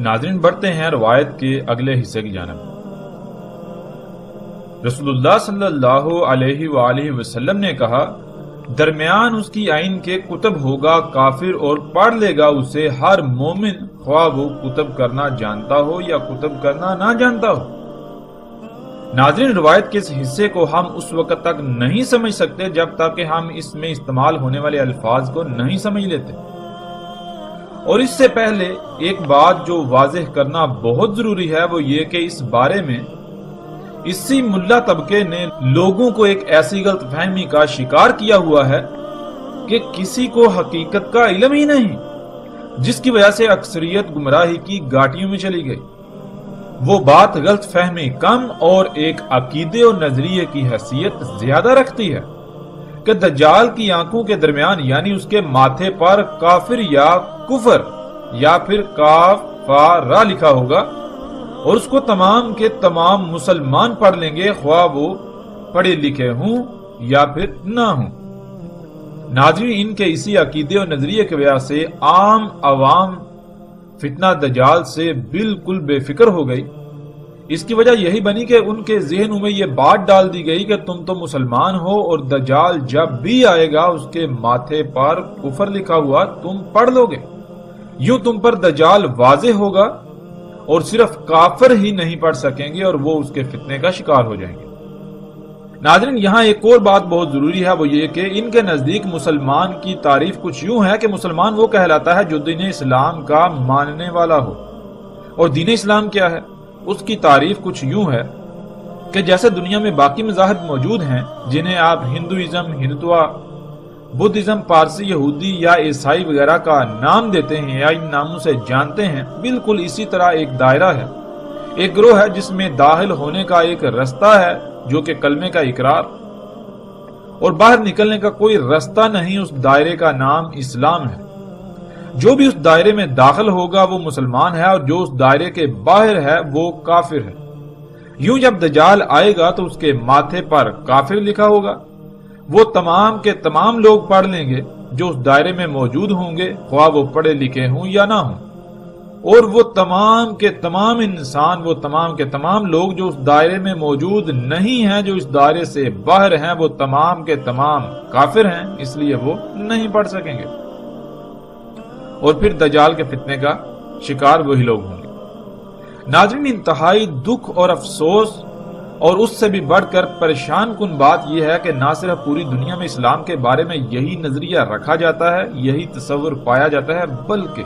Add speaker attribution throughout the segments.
Speaker 1: ناظرین بڑھتے ہیں روایت کے اگلے حصے کی جانب۔ رسول اللہ صلی اللہ علیہ وآلہ وسلم نے کہا، درمیان اس کی آئین کے کتب ہوگا کافر اور پڑھ لے گا اسے ہر مومن، خواہ وہ کتب کرنا جانتا ہو یا کتب کرنا نہ جانتا ہو۔ ناظرین روایت کے اس حصے کو ہم اس وقت تک نہیں سمجھ سکتے جب تک کہ ہم اس میں استعمال ہونے والے الفاظ کو نہیں سمجھ لیتے۔ اور اس سے پہلے ایک بات جو واضح کرنا بہت ضروری ہے وہ یہ کہ اس بارے میں اسی ملا طبقے نے لوگوں کو ایک ایسی غلط فہمی کا شکار کیا ہوا ہے کہ کسی کو حقیقت کا علم ہی نہیں، جس کی وجہ سے اکثریت گمراہی کی گھاٹیوں میں چلی گئی۔ وہ بات غلط فہمی کم اور ایک عقیدے اور نظریے کی حیثیت زیادہ رکھتی ہے کہ دجال کی آنکھوں کے درمیان یعنی اس کے ماتھے پر کافر یا کفر یا پھر کاف فا را لکھا ہوگا اور اس کو تمام کے تمام مسلمان پڑھ لیں گے، خواہ وہ پڑھے لکھے ہوں یا پھر نہ ہوں۔ ناظرین ان کے اسی عقیدے اور نظریے کی وجہ سے عام عوام فتنہ دجال سے بالکل بے فکر ہو گئی۔ اس کی وجہ یہی بنی کہ ان کے ذہنوں میں یہ بات ڈال دی گئی کہ تم تو مسلمان ہو اور دجال جب بھی آئے گا اس کے ماتھے پر کفر لکھا ہوا تم پڑھ لو گے، یوں تم پر دجال واضح ہوگا اور صرف کافر ہی نہیں پڑھ سکیں گے اور وہ اس کے فتنے کا شکار ہو جائیں گے۔ ناظرین یہاں ایک اور بات بہت ضروری ہے، وہ یہ کہ ان کے نزدیک مسلمان کی تعریف کچھ یوں ہے کہ مسلمان وہ کہلاتا ہے جو دین اسلام کا ماننے والا ہو۔ اور دین اسلام کیا ہے؟ اس کی تعریف کچھ یوں ہے کہ جیسے دنیا میں باقی مذاہب موجود ہیں جنہیں آپ ہندوازم، ہندوتوا، بدھزم، پارسی، یہودی یا عیسائی وغیرہ کا نام دیتے ہیں یا ان ناموں سے جانتے ہیں، بالکل اسی طرح ایک دائرہ ہے، ایک گروہ ہے جس میں داخل ہونے کا ایک رستہ ہے جو کہ کلمے کا اقرار، اور باہر نکلنے کا کوئی رستہ نہیں۔ اس دائرے کا نام اسلام ہے۔ جو بھی اس دائرے میں داخل ہوگا وہ مسلمان ہے اور جو اس دائرے کے باہر ہے وہ کافر ہے۔ یوں جب دجال آئے گا تو اس کے ماتھے پر کافر لکھا ہوگا، وہ تمام کے تمام لوگ پڑھ لیں گے جو اس دائرے میں موجود ہوں گے، خواہ وہ پڑھے لکھے ہوں یا نہ ہوں، اور وہ تمام کے تمام انسان، وہ تمام کے تمام لوگ جو اس دائرے میں موجود نہیں ہیں، جو اس دائرے سے باہر ہیں، وہ تمام کے تمام کافر ہیں، اس لیے وہ نہیں پڑھ سکیں گے، اور پھر دجال کے فتنے کا شکار وہی لوگ ہوں گے۔ ناظرین انتہائی دکھ اور افسوس اور اس سے بھی بڑھ کر پریشان کن بات یہ ہے کہ نہ صرف پوری دنیا میں اسلام کے بارے میں یہی نظریہ رکھا جاتا ہے، یہی تصور پایا جاتا ہے، بلکہ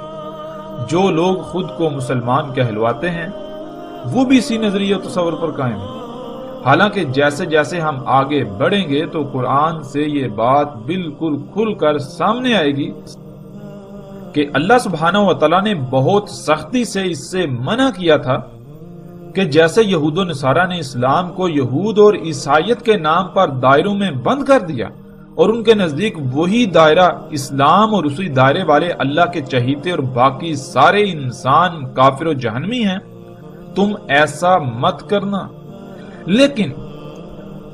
Speaker 1: جو لوگ خود کو مسلمان کہلواتے ہیں وہ بھی اسی نظریے و تصور پر قائم ہیں۔ حالانکہ جیسے جیسے ہم آگے بڑھیں گے تو قرآن سے یہ بات بالکل کھل کر سامنے آئے گی کہ اللہ سبحانہ و تعالیٰ نے بہت سختی سے اس سے منع کیا تھا کہ جیسے یہود و نصارہ نے اسلام کو یہود اور عیسائیت کے نام پر دائروں میں بند کر دیا اور ان کے نزدیک وہی دائرہ اسلام اور اسی دائرے والے اللہ کے چہیتے اور باقی سارے انسان کافر و جہنمی ہیں، تم ایسا مت کرنا۔ لیکن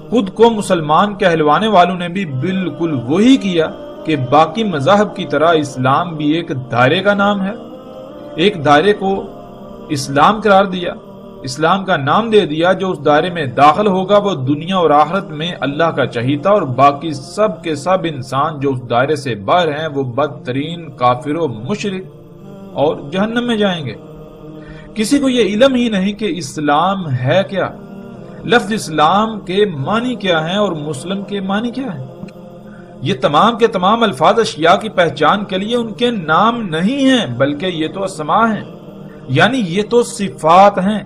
Speaker 1: خود کو مسلمان کہلوانے والوں نے بھی بالکل وہی کیا کہ باقی مذاہب کی طرح اسلام بھی ایک دائرے کا نام ہے، ایک دائرے کو اسلام قرار دیا، اسلام کا نام دے دیا۔ جو اس دائرے میں داخل ہوگا وہ دنیا اور آخرت میں اللہ کا چہیتا، اور باقی سب کے سب انسان جو اس دائرے سے باہر ہیں وہ بدترین کافر و مشرک اور جہنم میں جائیں گے۔ کسی کو یہ علم ہی نہیں کہ اسلام ہے کیا، لفظ اسلام کے معنی کیا ہیں اور مسلم کے معنی کیا ہیں۔ یہ تمام کے تمام الفاظ اشیاء کی پہچان کے لیے ان کے نام نہیں ہیں، بلکہ یہ تو اسماء ہیں، یعنی یہ تو صفات ہیں۔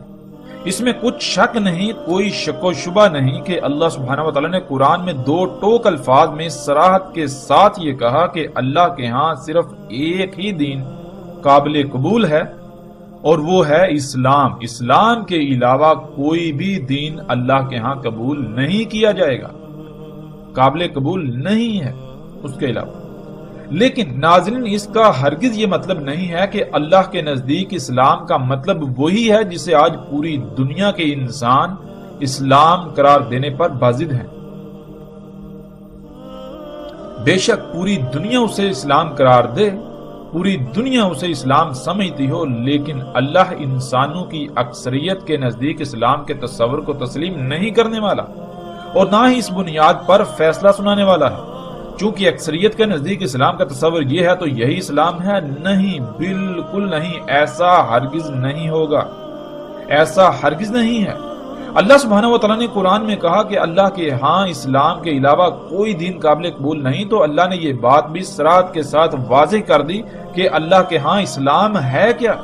Speaker 1: اس میں کچھ شک نہیں، کوئی شک و شبہ نہیں کہ اللہ سبحانہ و تعالیٰ نے قرآن میں دو ٹوک الفاظ میں صراحت کے ساتھ یہ کہا کہ اللہ کے ہاں صرف ایک ہی دین قابل قبول ہے اور وہ ہے اسلام۔ اسلام کے علاوہ کوئی بھی دین اللہ کے ہاں قبول نہیں کیا جائے گا، قابل قبول نہیں ہے اس کے علاوہ۔ لیکن ناظرین اس کا ہرگز یہ مطلب نہیں ہے کہ اللہ کے نزدیک اسلام کا مطلب وہی ہے جسے آج پوری دنیا کے انسان اسلام قرار دینے پر بازد ہیں۔ بے شک پوری دنیا اسے اسلام قرار دے، پوری دنیا اسے اسلام سمجھتی ہو، لیکن اللہ انسانوں کی اکثریت کے نزدیک اسلام کے تصور کو تسلیم نہیں کرنے والا اور نہ ہی اس بنیاد پر فیصلہ سنانے والا ہے۔ چونکہ اکثریت کے نزدیک اسلام کا تصور یہ ہے تو یہی اسلام ہے؟ نہیں، بالکل نہیں، ایسا ہرگز نہیں ہوگا، ایسا ہرگز نہیں ہے۔ اللہ سبحانہ و تعالیٰ نے قرآن میں کہا کہ اللہ کے ہاں اسلام کے علاوہ کوئی دین قابل قبول نہیں، تو اللہ نے یہ بات بھی صراحت کے ساتھ واضح کر دی کہ اللہ کے ہاں اسلام ہے کیا۔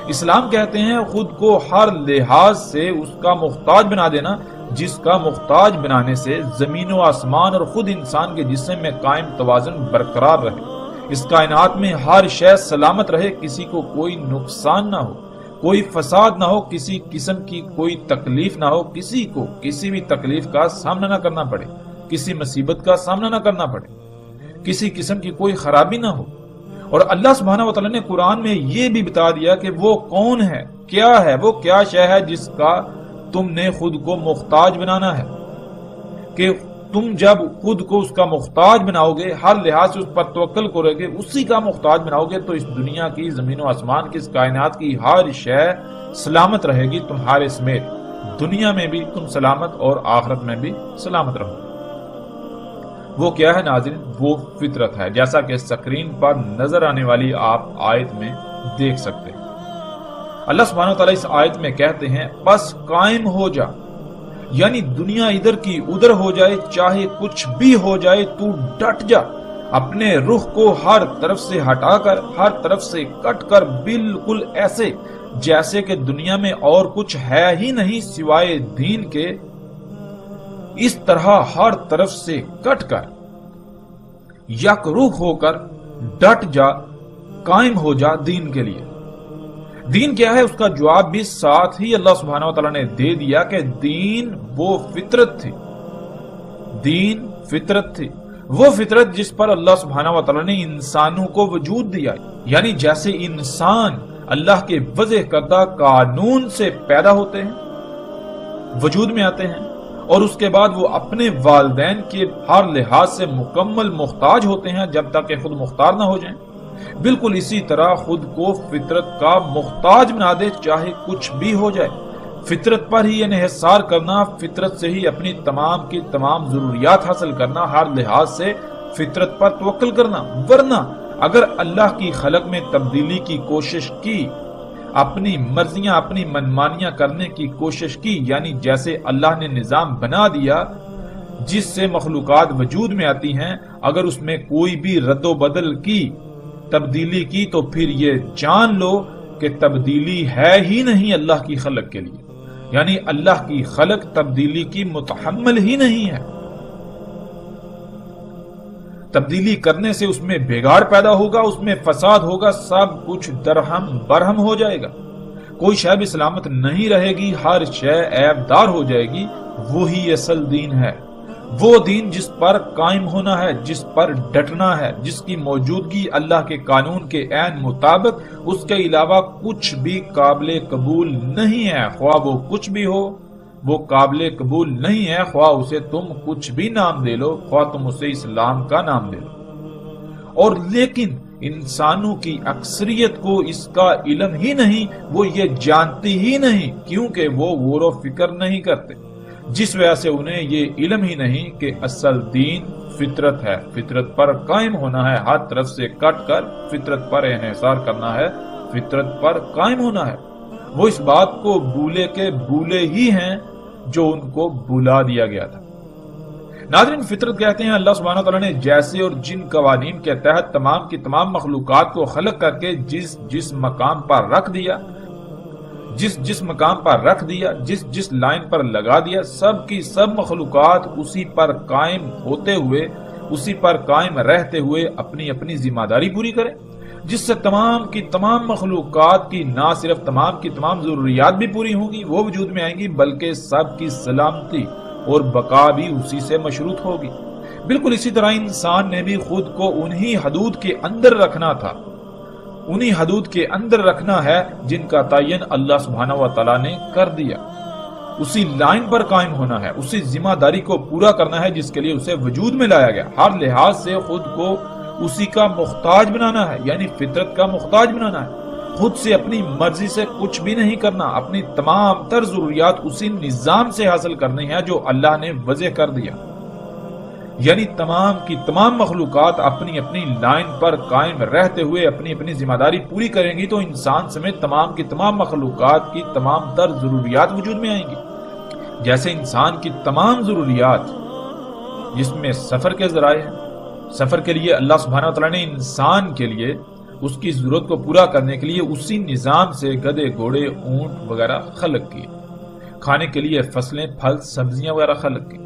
Speaker 1: اسلام کہتے ہیں خود کو ہر لحاظ سے اس کا محتاج بنا دینا، جس کا محتاج بنانے سے زمین و آسمان اور خود انسان کے جسم میں قائم توازن برقرار رہے، اس کائنات میں ہر شے سلامت رہے، کسی کو کوئی نقصان نہ ہو، کوئی فساد نہ ہو، کسی قسم کی کوئی تکلیف نہ ہو، کسی کو کسی بھی تکلیف کا سامنا نہ کرنا پڑے، کسی مصیبت کا سامنا نہ کرنا پڑے، کسی قسم کی کوئی خرابی نہ ہو۔ اور اللہ سبحانہ و تعالیٰ نے قرآن میں یہ بھی بتا دیا کہ وہ کون ہے، کیا ہے، وہ کیا شے ہے جس کا تم نے خود کو محتاج بنانا ہے، کہ تم جب خود کو اس کا محتاج بناؤ گے، ہر لحاظ سے اس پر توکل کرو گے، اسی کا محتاج بناؤ گے، تو اس دنیا کی، زمین و آسمان کی، اس کائنات کی ہر شے سلامت رہے گی تمہارے سمیت، دنیا میں بھی تم سلامت اور آخرت میں بھی سلامت رہو گے۔ وہ کیا ہے ناظرین؟ وہ فطرت ہے، جیسا کہ سکرین پر نظر آنے والی آپ آیت میں دیکھ سکتے ہیں۔ اللہ سبحانہ وتعالی اس آیت میں کہتے ہیں بس قائم ہو جا، یعنی دنیا ادھر کی ادھر ہو جائے، چاہے کچھ بھی ہو جائے، تو ڈٹ جا، اپنے رخ کو ہر طرف سے ہٹا کر، ہر طرف سے کٹ کر، بالکل ایسے جیسے کہ دنیا میں اور کچھ ہے ہی نہیں سوائے دین کے، اس طرح ہر طرف سے کٹ کر یک رخ ہو کر ڈٹ جا، قائم ہو جا دین کے لیے۔ دین کیا ہے؟ اس کا جواب بھی ساتھ ہی اللہ سبحانہ و تعالیٰ نے دے دیا کہ دین وہ فطرت تھی، دین فطرت تھی، وہ فطرت جس پر اللہ سبحانہ و تعالیٰ نے انسانوں کو وجود دیا، یعنی جیسے انسان اللہ کے وضع کردہ قانون سے پیدا ہوتے ہیں، وجود میں آتے ہیں، اور اس کے بعد وہ اپنے والدین کے ہر لحاظ سے مکمل محتاج ہوتے ہیں جب تک کہ خود مختار نہ ہو جائیں، بالکل اسی طرح خود کو فطرت کا محتاج بنا دے، چاہے کچھ بھی ہو جائے، فطرت پر ہی انحصار کرنا، فطرت سے ہی اپنی تمام کی تمام ضروریات حاصل کرنا، ہر لحاظ سے فطرت پر توکل کرنا۔ ورنہ اگر اللہ کی خلق میں تبدیلی کی کوشش کی، اپنی مرضیاں، اپنی منمانیاں کرنے کی کوشش کی، یعنی جیسے اللہ نے نظام بنا دیا جس سے مخلوقات وجود میں آتی ہیں، اگر اس میں کوئی بھی رد و بدل کی، تبدیلی کی، تو پھر یہ جان لو کہ تبدیلی ہے ہی نہیں اللہ کی خلق کے لیے، یعنی اللہ کی خلق تبدیلی کی متحمل ہی نہیں ہے۔ تبدیلی کرنے سے اس میں بگاڑ پیدا ہوگا، اس میں فساد ہوگا، سب کچھ درہم برہم ہو جائے گا، کوئی شے بھی سلامت نہیں رہے گی، ہر شے عیب دار ہو جائے گی۔ وہی اصل دین ہے، وہ دین جس پر قائم ہونا ہے، جس پر ڈٹنا ہے، جس کی موجودگی اللہ کے قانون کے عین مطابق، اس کے علاوہ کچھ بھی قابل قبول نہیں ہے، خواہ وہ کچھ بھی ہو، وہ قابل قبول نہیں ہے، خواہ اسے تم کچھ بھی نام دے لو، خواہ تم اسے اسلام کا نام دے لو۔ اور لیکن انسانوں کی اکثریت کو اس کا علم ہی نہیں، وہ یہ جانتی ہی نہیں، کیونکہ وہ غور و فکر نہیں کرتے، جس وجہ سے انہیں یہ علم ہی نہیں کہ اصل دین فطرت ہے، فطرت پر قائم ہونا ہے، ہر طرف سے کٹ کر فطرت پر انحصار کرنا ہے، فطرت پر قائم ہونا ہے۔ وہ اس بات کو بھولے کے بھولے ہی ہیں جو ان کو بھلا دیا گیا تھا۔ ناظرین، فطرت کہتے ہیں اللہ سبحانہ وتعالیٰ نے جیسے اور جن قوانین کے تحت تمام کی تمام مخلوقات کو خلق کر کے جس مقام پر رکھ دیا، جس مقام پر رکھ دیا، جس لائن پر لگا دیا، سب کی سب مخلوقات اسی پر قائم ہوتے ہوئے، اسی پر قائم رہتے ہوئے اپنی اپنی ذمہ داری پوری کریں، جس سے تمام کی تمام مخلوقات کی نہ صرف تمام کی تمام ضروریات بھی پوری ہوں گی، وہ وجود میں آئیں گی، بلکہ سب کی سلامتی اور بقا بھی اسی سے مشروط ہوگی۔ بالکل اسی طرح انسان نے بھی خود کو انہی حدود کے اندر رکھنا تھا، انہی حدود کے اندر رکھنا ہے جن کا تعین اللہ سبحانہ و تعالیٰ نے کر دیا، اسی لائن پر قائم ہونا ہے، اسی ذمہ داری کو پورا کرنا ہے جس کے لیے اسے وجود میں لایا گیا، ہر لحاظ سے خود کو اسی کا محتاج بنانا ہے، یعنی فطرت کا محتاج بنانا ہے۔ خود سے اپنی مرضی سے کچھ بھی نہیں کرنا، اپنی تمام تر ضروریات اسی نظام سے حاصل کرنی ہے جو اللہ نے وضع کر دیا، یعنی تمام کی تمام مخلوقات اپنی اپنی لائن پر قائم رہتے ہوئے اپنی اپنی ذمہ داری پوری کریں گی تو انسان سمیت تمام کی تمام مخلوقات کی تمام تر ضروریات وجود میں آئیں گی۔ جیسے انسان کی تمام ضروریات جس میں سفر کے ذرائع ہیں، سفر کے لیے اللہ سبحانہ وتعالی نے انسان کے لیے اس کی ضرورت کو پورا کرنے کے لیے اسی نظام سے گدھے، گھوڑے، اونٹ وغیرہ خلق کیے، کھانے کے لیے فصلیں، پھل، سبزیاں وغیرہ خلق کی۔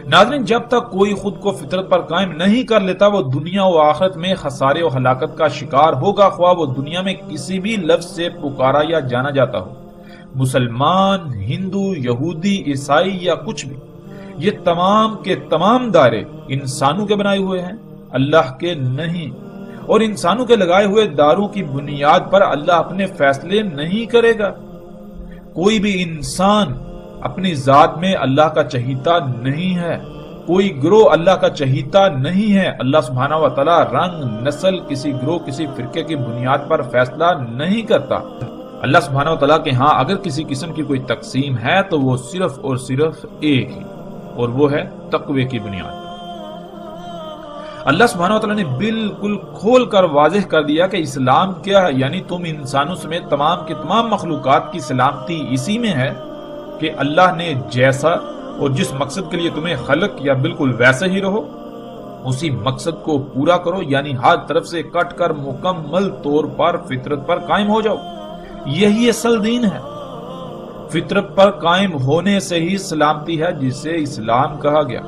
Speaker 1: ناظرین، جب تک کوئی خود کو فطرت پر قائم نہیں کر لیتا وہ دنیا و آخرت میں خسارے و ہلاکت کا شکار ہوگا، خواہ وہ دنیا میں کسی بھی لفظ سے پکارا یا جانا جاتا ہو، مسلمان، ہندو، یہودی، عیسائی یا کچھ بھی۔ یہ تمام کے تمام دائرے انسانوں کے بنائے ہوئے ہیں، اللہ کے نہیں، اور انسانوں کے لگائے ہوئے داروں کی بنیاد پر اللہ اپنے فیصلے نہیں کرے گا۔ کوئی بھی انسان اپنی ذات میں اللہ کا چہیتا نہیں ہے، کوئی گروہ اللہ کا چہیتا نہیں ہے۔ اللہ سبحانہ و تعالی رنگ، نسل، کسی گروہ، کسی فرقے کی بنیاد پر فیصلہ نہیں کرتا۔ اللہ سبحانہ و تعالی کے ہاں اگر کسی قسم کی کوئی تقسیم ہے تو وہ صرف اور صرف ایک ہی، اور وہ ہے تقوی کی بنیاد۔ اللہ سبحانہ وتعالی نے بالکل کھول کر واضح کر دیا کہ اسلام کیا ہے، یعنی تم انسانوں سمیت تمام کی تمام مخلوقات کی سلامتی اسی میں ہے کہ اللہ نے جیسا اور جس مقصد کے لیے تمہیں خلق کیا بالکل ویسے ہی رہو، اسی مقصد کو پورا کرو، یعنی ہر طرف سے کٹ کر مکمل طور پر فطرت پر قائم ہو جاؤ۔ یہی اصل دین ہے۔ فطرت پر قائم ہونے سے ہی سلامتی ہے جسے اسلام کہا گیا۔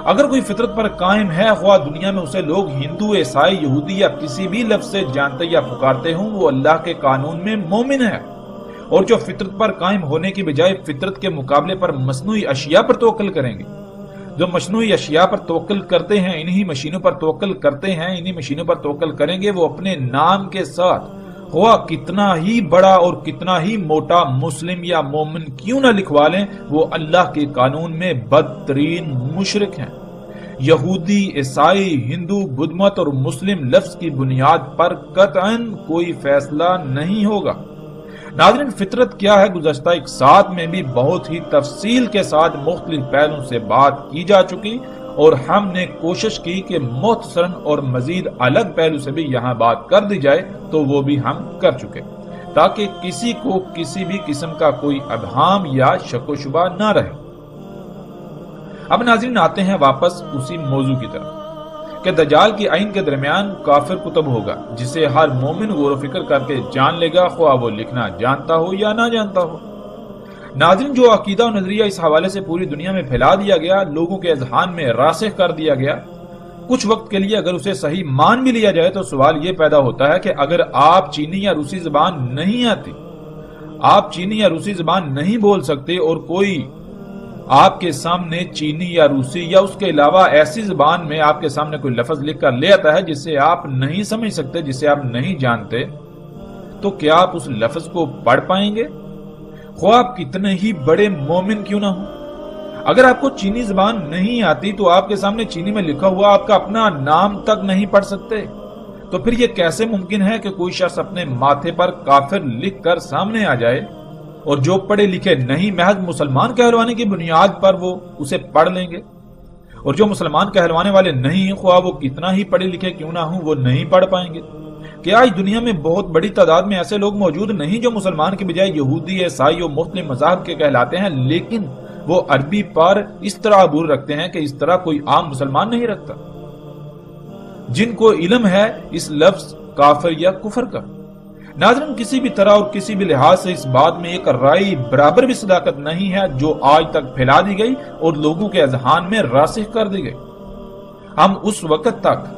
Speaker 1: اگر کوئی فطرت پر قائم ہے، خواہ دنیا میں اسے لوگ ہندو، عیسائی، یہودی یا کسی بھی لفظ سے جانتے یا پکارتے ہوں، وہ اللہ کے قانون میں مومن ہے۔ اور جو فطرت پر قائم ہونے کی بجائے فطرت کے مقابلے پر مصنوعی اشیاء پر توکل کریں گے، جو مصنوعی اشیاء پر توکل کرتے ہیں، انہی مشینوں پر توکل کرتے ہیں، انہی مشینوں پر توکل کریں گے، وہ اپنے نام کے ساتھ خواہ کتنا ہی بڑا اور کتنا ہی موٹا مسلم یا مومن کیوں نہ لکھوا لیں، وہ اللہ کے قانون میں بدترین مشرک ہیں۔ یہودی، عیسائی، ہندو، بدھ مت اور مسلم لفظ کی بنیاد پر قطعاً کوئی فیصلہ نہیں ہوگا۔ ناظرین، فطرت کیا ہے گزشتہ ایک ساتھ میں بھی بہت ہی تفصیل کے ساتھ مختلف پہلوؤں سے بات کی جا چکی، اور ہم نے کوشش کی کہ مختصراً اور مزید الگ پہلو سے بھی یہاں بات کر دی جائے، تو وہ بھی ہم کر چکے تاکہ کسی کو کسی بھی قسم کا کوئی ابہام یا شک و شبہ نہ رہے۔ اب ناظرین آتے ہیں واپس اسی موضوع کی طرف کہ دجال کی آئین کے درمیان کافر کتب ہوگا جسے ہر مومن غور و فکر کر کے جان لے گا، خواہ وہ لکھنا جانتا ہو یا نہ جانتا ہو۔ ناظرین، جو عقیدہ و نظریہ اس حوالے سے پوری دنیا میں پھیلا دیا گیا، لوگوں کے اذہان میں راسخ کر دیا گیا، کچھ وقت کے لیے اگر اسے صحیح مان بھی لیا جائے تو سوال یہ پیدا ہوتا ہے کہ اگر آپ چینی یا روسی زبان نہیں آتی، آپ چینی یا روسی زبان نہیں بول سکتے، اور کوئی آپ کے سامنے چینی یا روسی یا اس کے علاوہ ایسی زبان میں آپ کے سامنے کوئی لفظ لکھ کر لے آتا ہے جسے آپ نہیں سمجھ سکتے، جسے آپ نہیں جانتے، تو کیا آپ اس لفظ کو پڑھ پائیں گے؟ خواہ آپ کتنے ہی بڑے مومن کیوں نہ ہوں۔ اگر آپ کو چینی زبان نہیں آتی تو آپ کے سامنے چینی میں لکھا ہوا آپ کا اپنا نام تک نہیں پڑھ سکتے، تو پھر یہ کیسے ممکن ہے کہ کوئی شخص اپنے ماتھے پر کافر لکھ کر سامنے آ جائے، اور جو پڑھے لکھے نہیں محض مسلمان کہلوانے کی بنیاد پر وہ اسے پڑھ لیں گے، اور جو مسلمان کہلوانے والے نہیں، خواہ وہ کتنا ہی پڑھے لکھے کیوں نہ ہوں، وہ نہیں پڑھ پائیں گے؟ کہ آج دنیا میں بہت بڑی تعداد میں ایسے لوگ موجود نہیں جو مسلمان کے بجائے یہودی، عیسائی اور مختلف مذاہب کے کہلاتے ہیں، لیکن وہ عربی پر اس طرح عبور رکھتے ہیں کہ اس طرح کوئی عام مسلمان نہیں رکھتا، جن کو علم ہے اس لفظ کافر یا کفر کا۔ ناظرین، کسی بھی طرح اور کسی بھی لحاظ سے اس بات میں ایک رائے برابر بھی صداقت نہیں ہے جو آج تک پھیلا دی گئی اور لوگوں کے اذہان میں راسخ کر دی گئی۔ ہم اس وقت تک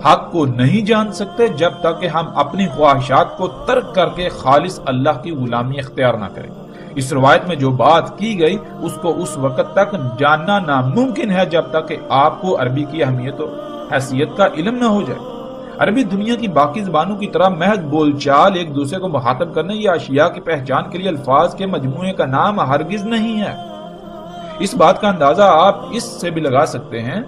Speaker 1: حق کو نہیں جان سکتے جب تک کہ ہم اپنی خواہشات کو ترک کر کے خالص اللہ کی غلامی اختیار نہ کریں۔ اس روایت میں جو بات کی گئی اس کو اس وقت تک جاننا ناممکن ہے جب تک کہ آپ کو عربی کی اہمیت اور حیثیت کا علم نہ ہو جائے۔ عربی دنیا کی باقی زبانوں کی طرح محض بول چال، ایک دوسرے کو مخاطب کرنے یا اشیاء کی پہچان کے لیے الفاظ کے مجموعے کا نام ہرگز نہیں ہے۔ اس بات کا اندازہ آپ اس سے بھی لگا سکتے ہیں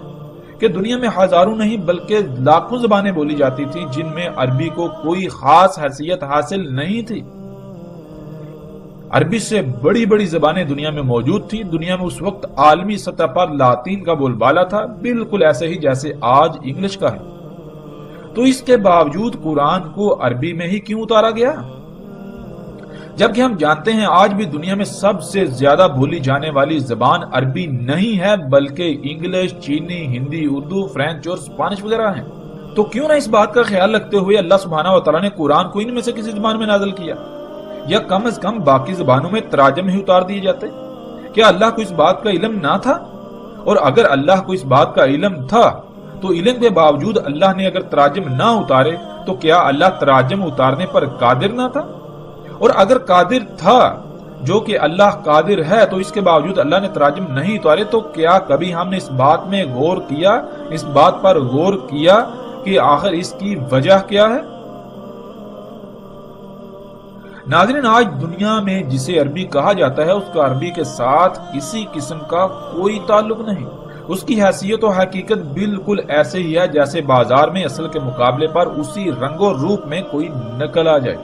Speaker 1: کہ دنیا میں ہزاروں نہیں بلکہ لاکھوں زبانیں بولی جاتی تھی جن میں عربی کو کوئی خاص حیثیت حاصل نہیں تھی۔ عربی سے بڑی بڑی زبانیں دنیا میں موجود تھی۔ دنیا میں اس وقت عالمی سطح پر لاطین کا بول بالا تھا، بالکل ایسے ہی جیسے آج انگلش کا ہے۔ تو اس کے باوجود قرآن کو عربی میں ہی کیوں اتارا گیا؟ جبکہ ہم جانتے ہیں آج بھی دنیا میں سب سے زیادہ بولی جانے والی زبان عربی نہیں ہے بلکہ انگلش، چینی، ہندی، اردو، فرینچ اور اسپانش وغیرہ ہیں۔ تو کیوں نہ اس بات کا خیال رکھتے ہوئے اللہ سبحانہ و تعالیٰ نے قرآن کو ان میں سے کسی زبان میں نازل کیا، یا کم از کم باقی زبانوں میں تراجم ہی اتار دیے جاتے؟ کیا اللہ کو اس بات کا علم نہ تھا؟ اور اگر اللہ کو اس بات کا علم تھا تو علم کے باوجود اللہ نے اگر تراجم نہ اتارے تو کیا اللہ تراجم اتارنے پر قادر نہ تھا؟ اور اگر قادر تھا، جو کہ اللہ قادر ہے، تو اس کے باوجود اللہ نے تراجم نہیں اتارے، تو کیا کبھی ہم نے اس بات میں غور کیا، اس بات پر غور کیا کہ آخر اس کی وجہ کیا ہے؟ ناظرین، آج دنیا میں جسے عربی کہا جاتا ہے اس کا عربی کے ساتھ کسی قسم کا کوئی تعلق نہیں۔ اس کی حیثیت و حقیقت بالکل ایسے ہی ہے جیسے بازار میں اصل کے مقابلے پر اسی رنگ و روپ میں کوئی نقل آ جائے۔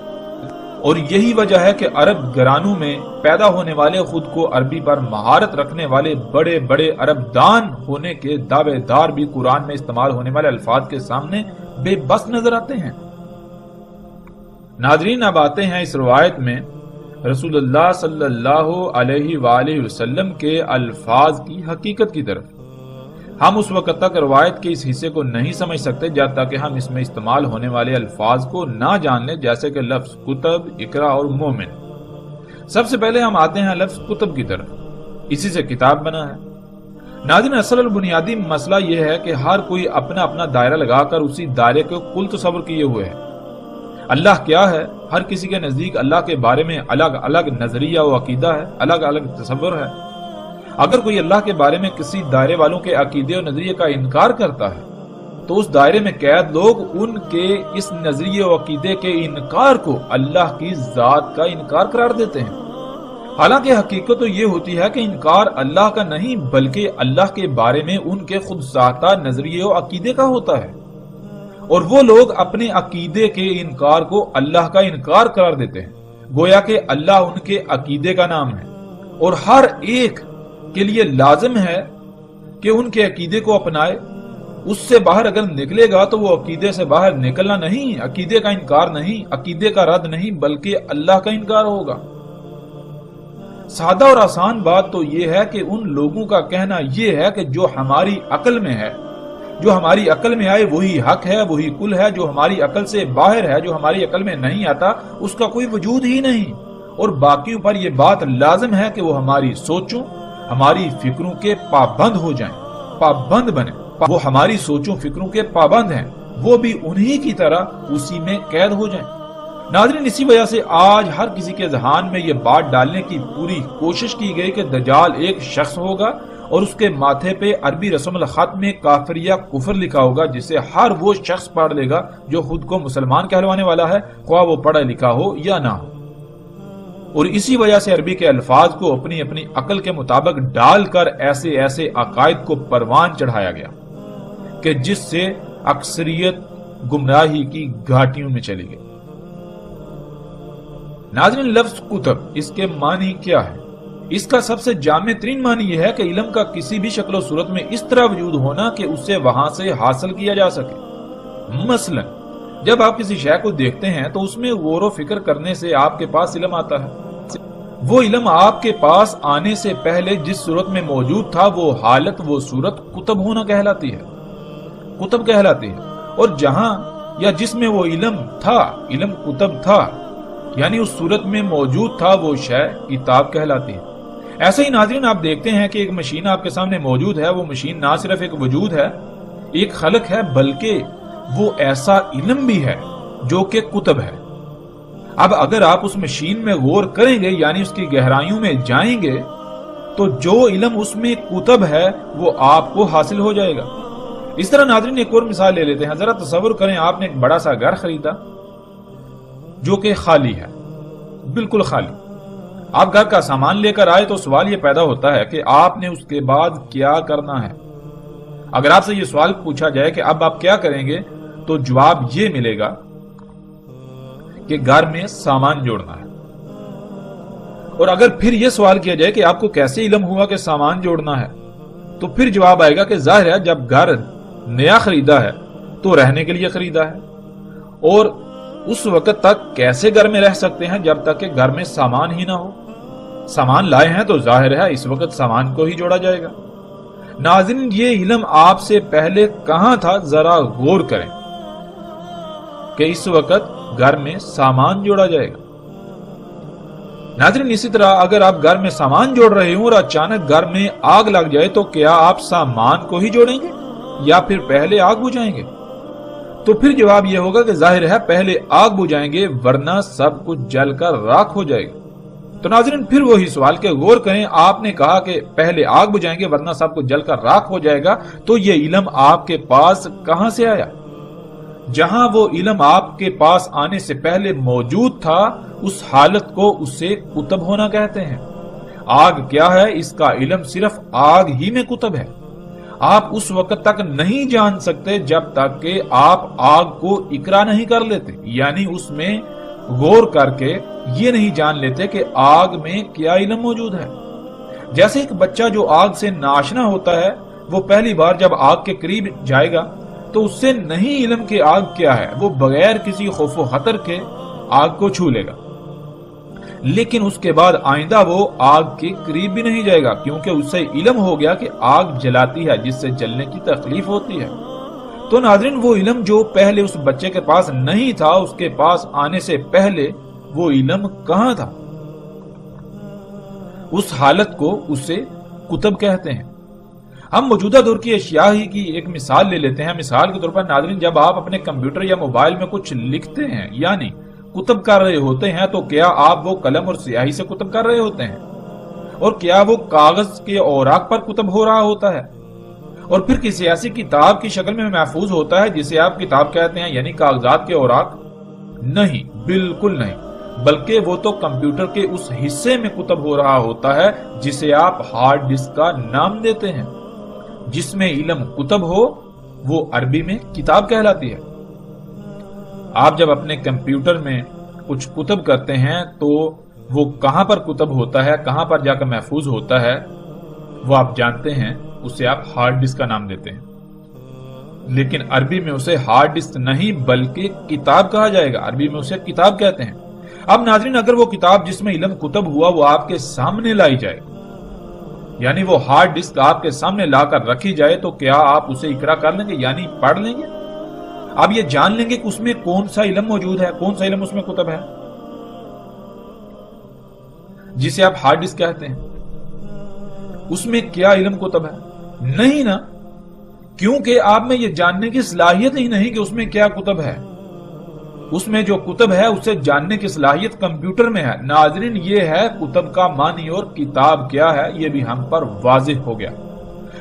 Speaker 1: اور یہی وجہ ہے کہ عرب گھرانوں میں پیدا ہونے والے خود کو عربی پر مہارت رکھنے والے بڑے بڑے عرب دان ہونے کے دعوے دار بھی قرآن میں استعمال ہونے والے الفاظ کے سامنے بے بس نظر آتے ہیں۔ ناظرین، اب آتے ہیں اس روایت میں رسول اللہ صلی اللہ علیہ وآلہ وسلم کے الفاظ کی حقیقت کی طرف۔ ہم اس وقت تک روایت کے اس حصے کو نہیں سمجھ سکتے جب تک کہ ہم اس میں استعمال ہونے والے الفاظ کو نہ جان لیں، جیسے کہ لفظ کتب، اقرا اور مومن۔ سب سے پہلے ہم آتے ہیں لفظ کتب کی طرف، اسی سے کتاب بنا ہے۔ ناظرین، اصل اور بنیادی مسئلہ یہ ہے کہ ہر کوئی اپنا اپنا دائرہ لگا کر اسی دائرے کو کل تصور کیے ہوئے ہے۔ اللہ کیا ہے؟ ہر کسی کے نزدیک اللہ کے بارے میں الگ الگ نظریہ و عقیدہ ہے، الگ الگ تصور ہے۔ اگر کوئی اللہ کے بارے میں کسی دائرے والوں کے عقیدے و نظریے کا انکار کرتا ہے تو اس دائرے میں قید لوگ ان کے اس نظریے و عقیدے کے انکار کو اللہ کی ذات کا انکار قرار دیتے ہیں۔ حالانکہ حقیقت تو یہ ہوتی ہے کہ انکار اللہ کا نہیں بلکہ اللہ کے بارے میں ان کے خود ساختہ نظریے و عقیدے کا ہوتا ہے، اور وہ لوگ اپنے عقیدے کے انکار کو اللہ کا انکار قرار دیتے ہیں، گویا کہ اللہ ان کے عقیدے کا نام ہے، اور ہر ایک کے لیے لازم ہے کہ ان کے عقیدے کو اپنائے۔ اس سے باہر اگر نکلے گا تو وہ عقیدے سے باہر نکلنا نہیں، عقیدے کا انکار نہیں، عقیدے کا رد نہیں بلکہ اللہ کا انکار ہوگا۔ سادہ اور آسان بات تو یہ ہے کہ ان لوگوں کا کہنا یہ ہے کہ جو ہماری عقل میں ہے، جو ہماری عقل میں آئے وہی حق ہے، وہی کل ہے، جو ہماری عقل سے باہر ہے، جو ہماری عقل میں نہیں آتا اس کا کوئی وجود ہی نہیں، اور باقیوں پر یہ بات لازم ہے کہ وہ ہماری سوچوں، ہماری فکروں کے پابند ہو جائیں، پابند بنیں۔ وہ ہماری سوچوں فکروں کے پابند ہیں، وہ بھی انہی کی طرح اسی میں قید ہو جائیں۔ ناظرین، اسی وجہ سے آج ہر کسی کے ذہن میں یہ بات ڈالنے کی پوری کوشش کی گئی کہ دجال ایک شخص ہوگا اور اس کے ماتھے پہ عربی رسم الخط میں کافر یا کفر لکھا ہوگا، جسے ہر وہ شخص پڑھ لے گا جو خود کو مسلمان کہلوانے والا ہے، خواہ وہ پڑھا لکھا ہو یا نہ ہو۔ اور اسی وجہ سے عربی کے الفاظ کو اپنی اپنی عقل کے مطابق ڈال کر ایسے ایسے عقائد کو پروان چڑھایا گیا کہ جس سے اکثریت گمراہی کی گھاٹیوں میں چلی گئی۔ ناظرین، لفظ کتب، اس کے معنی کیا ہے؟ اس کا سب سے جامع ترین معنی یہ ہے کہ علم کا کسی بھی شکل و صورت میں اس طرح وجود ہونا کہ اسے وہاں سے حاصل کیا جا سکے۔ مثلا جب آپ کسی شے کو دیکھتے ہیں تو اس میں غور و فکر کرنے سے آپ کے پاس علم آتا ہے۔ وہ علم آپ کے پاس آنے سے پہلے جس صورت میں موجود تھا وہ حالت، وہ صورت کتب ہونا کہلاتی ہے، کتب کہلاتی ہے۔ اور جہاں یا جس میں وہ علم تھا، علم کتب تھا، یعنی اس صورت میں موجود تھا، وہ شے کتاب کہلاتی ہے۔ ایسے ہی ناظرین، آپ دیکھتے ہیں کہ ایک مشین آپ کے سامنے موجود ہے، وہ مشین نہ صرف ایک وجود ہے، ایک خلق ہے، بلکہ وہ ایسا علم بھی ہے جو کہ کتب ہے۔ اب اگر آپ اس مشین میں غور کریں گے، یعنی اس کی گہرائیوں میں جائیں گے، تو جو علم اس میں کتب ہے وہ آپ کو حاصل ہو جائے گا۔ اس طرح ناظرین ایک اور مثال لے لیتے ہیں۔ ذرا تصور کریں آپ نے ایک بڑا سا گھر خریدا جو کہ خالی ہے، بالکل خالی۔ آپ گھر کا سامان لے کر آئے تو سوال یہ پیدا ہوتا ہے کہ آپ نے اس کے بعد کیا کرنا ہے۔ اگر آپ سے یہ سوال پوچھا جائے کہ اب آپ کیا کریں گے تو جواب یہ ملے گا کہ گھر میں سامان جوڑنا ہے۔ اور اگر پھر یہ سوال کیا جائے کہ آپ کو کیسے علم ہوا کہ سامان جوڑنا ہے تو پھر جواب آئے گا کہ ظاہر ہے جب گھر نیا خریدا ہے تو رہنے کے لیے خریدا ہے، اور اس وقت تک کیسے گھر میں رہ سکتے ہیں جب تک کہ گھر میں سامان ہی نہ ہو۔ سامان لائے ہیں تو ظاہر ہے اس وقت سامان کو ہی جوڑا جائے گا۔ ناظرین، یہ علم آپ سے پہلے کہاں تھا، ذرا غور کریں کہ اس وقت گھر میں سامان جوڑا جائے گا۔ ناظرین، اسی طرح اگر آپ گھر میں سامان جوڑ رہے ہوں اور اچانک گھر میں آگ لگ جائے تو کیا آپ سامان کو ہی جوڑیں گے یا پھر پہلے آگ بجھائیں گے؟ تو پھر جواب یہ ہوگا کہ ظاہر ہے پہلے آگ بجھائیں گے، ورنہ سب کچھ جل کر راکھ ہو جائے گا۔ تو ناظرین، پھر وہی سوال کہ غور کریں، آپ نے کہا کہ پہلے آگ بجھائیں گے ورنہ سب کچھ جل کر راکھ ہو جائے گا، تو یہ علم آپ کے پاس کہاں سے آیا؟ جہاں وہ علم آپ کے پاس آنے سے پہلے موجود تھا، اس حالت کو اسے کتب ہونا کہتے ہیں۔ آگ کیا ہے، اس کا علم صرف آگ ہی میں کتب ہے۔ آپ اس وقت تک نہیں جان سکتے جب تک کہ آپ آگ کو اقرا نہیں کر لیتے، یعنی اس میں غور کر کے یہ نہیں جان لیتے کہ آگ میں کیا علم موجود ہے۔ جیسے ایک بچہ جو آگ سے ناشنا ہوتا ہے، وہ پہلی بار جب آگ کے قریب جائے گا تو اس سے نہیں علم کہ آگ کیا ہے، وہ بغیر کسی خوف و خطر کے آگ کو چھو لے گا، لیکن اس کے بعد آئندہ وہ آگ کے قریب بھی نہیں جائے گا، کیونکہ اس سے علم ہو گیا کہ آگ جلاتی ہے، جس سے جلنے کی تکلیف ہوتی ہے۔ تو ناظرین، وہ علم جو پہلے اس بچے کے پاس نہیں تھا، اس کے پاس آنے سے پہلے وہ علم کہاں تھا؟ اس حالت کو اسے کتب کہتے ہیں۔ ہم موجودہ دور کی اشیاء ہی کی ایک مثال لے لیتے ہیں۔ مثال کے طور پر ناظرین، جب آپ اپنے کمپیوٹر یا موبائل میں کچھ لکھتے ہیں یعنی کتب کر رہے ہوتے ہیں، تو کیا آپ وہ قلم اور سیاہی سے کتب کر رہے ہوتے ہیں؟ اور کیا وہ کاغذ کے اوراق پر کتب ہو رہا ہوتا ہے اور پھر کسی ایسی کتاب کی شکل میں محفوظ ہوتا ہے جسے آپ کتاب کہتے ہیں، یعنی کاغذات کے اوراق؟ نہیں، بالکل نہیں، بلکہ وہ تو کمپیوٹر کے اس حصے میں کتب ہو رہا ہوتا ہے جسے آپ ہارڈ ڈسک کا نام دیتے ہیں۔ جس میں علم کتب ہو وہ عربی میں کتاب کہلاتی ہے۔ آپ جب اپنے کمپیوٹر میں کچھ کتب کرتے ہیں تو وہ کہاں پر کتب ہوتا ہے، کہاں پر جا کر محفوظ ہوتا ہے، وہ آپ جانتے ہیں، اسے آپ ہارڈ ڈسک کا نام دیتے ہیں۔ لیکن عربی میں اسے ہارڈ ڈسک نہیں بلکہ کتاب کہا جائے گا، عربی میں اسے کتاب کہتے ہیں۔ اب ناظرین، اگر وہ کتاب جس میں علم کتب ہوا وہ آپ کے سامنے لائی جائے، یعنی وہ ہارڈ ڈسک آپ کے سامنے لا کر رکھی جائے، تو کیا آپ اسے اقرا کر لیں گے، یعنی پڑھ لیں گے؟ آپ یہ جان لیں گے کہ اس میں کون سا علم موجود ہے، کون سا علم اس میں کتب ہے جسے آپ ہارڈ ڈسک کہتے ہیں؟ اس میں کیا علم کتب ہے؟ نہیں نا، کیونکہ آپ میں یہ جاننے کی صلاحیت ہی نہیں کہ اس میں کیا کتب ہے۔ اس میں جو کتب ہے اسے جاننے کی صلاحیت کمپیوٹر میں ہے۔ ناظرین، یہ ہے کتب کا معنی، اور کتاب کیا ہے یہ بھی ہم پر واضح ہو گیا۔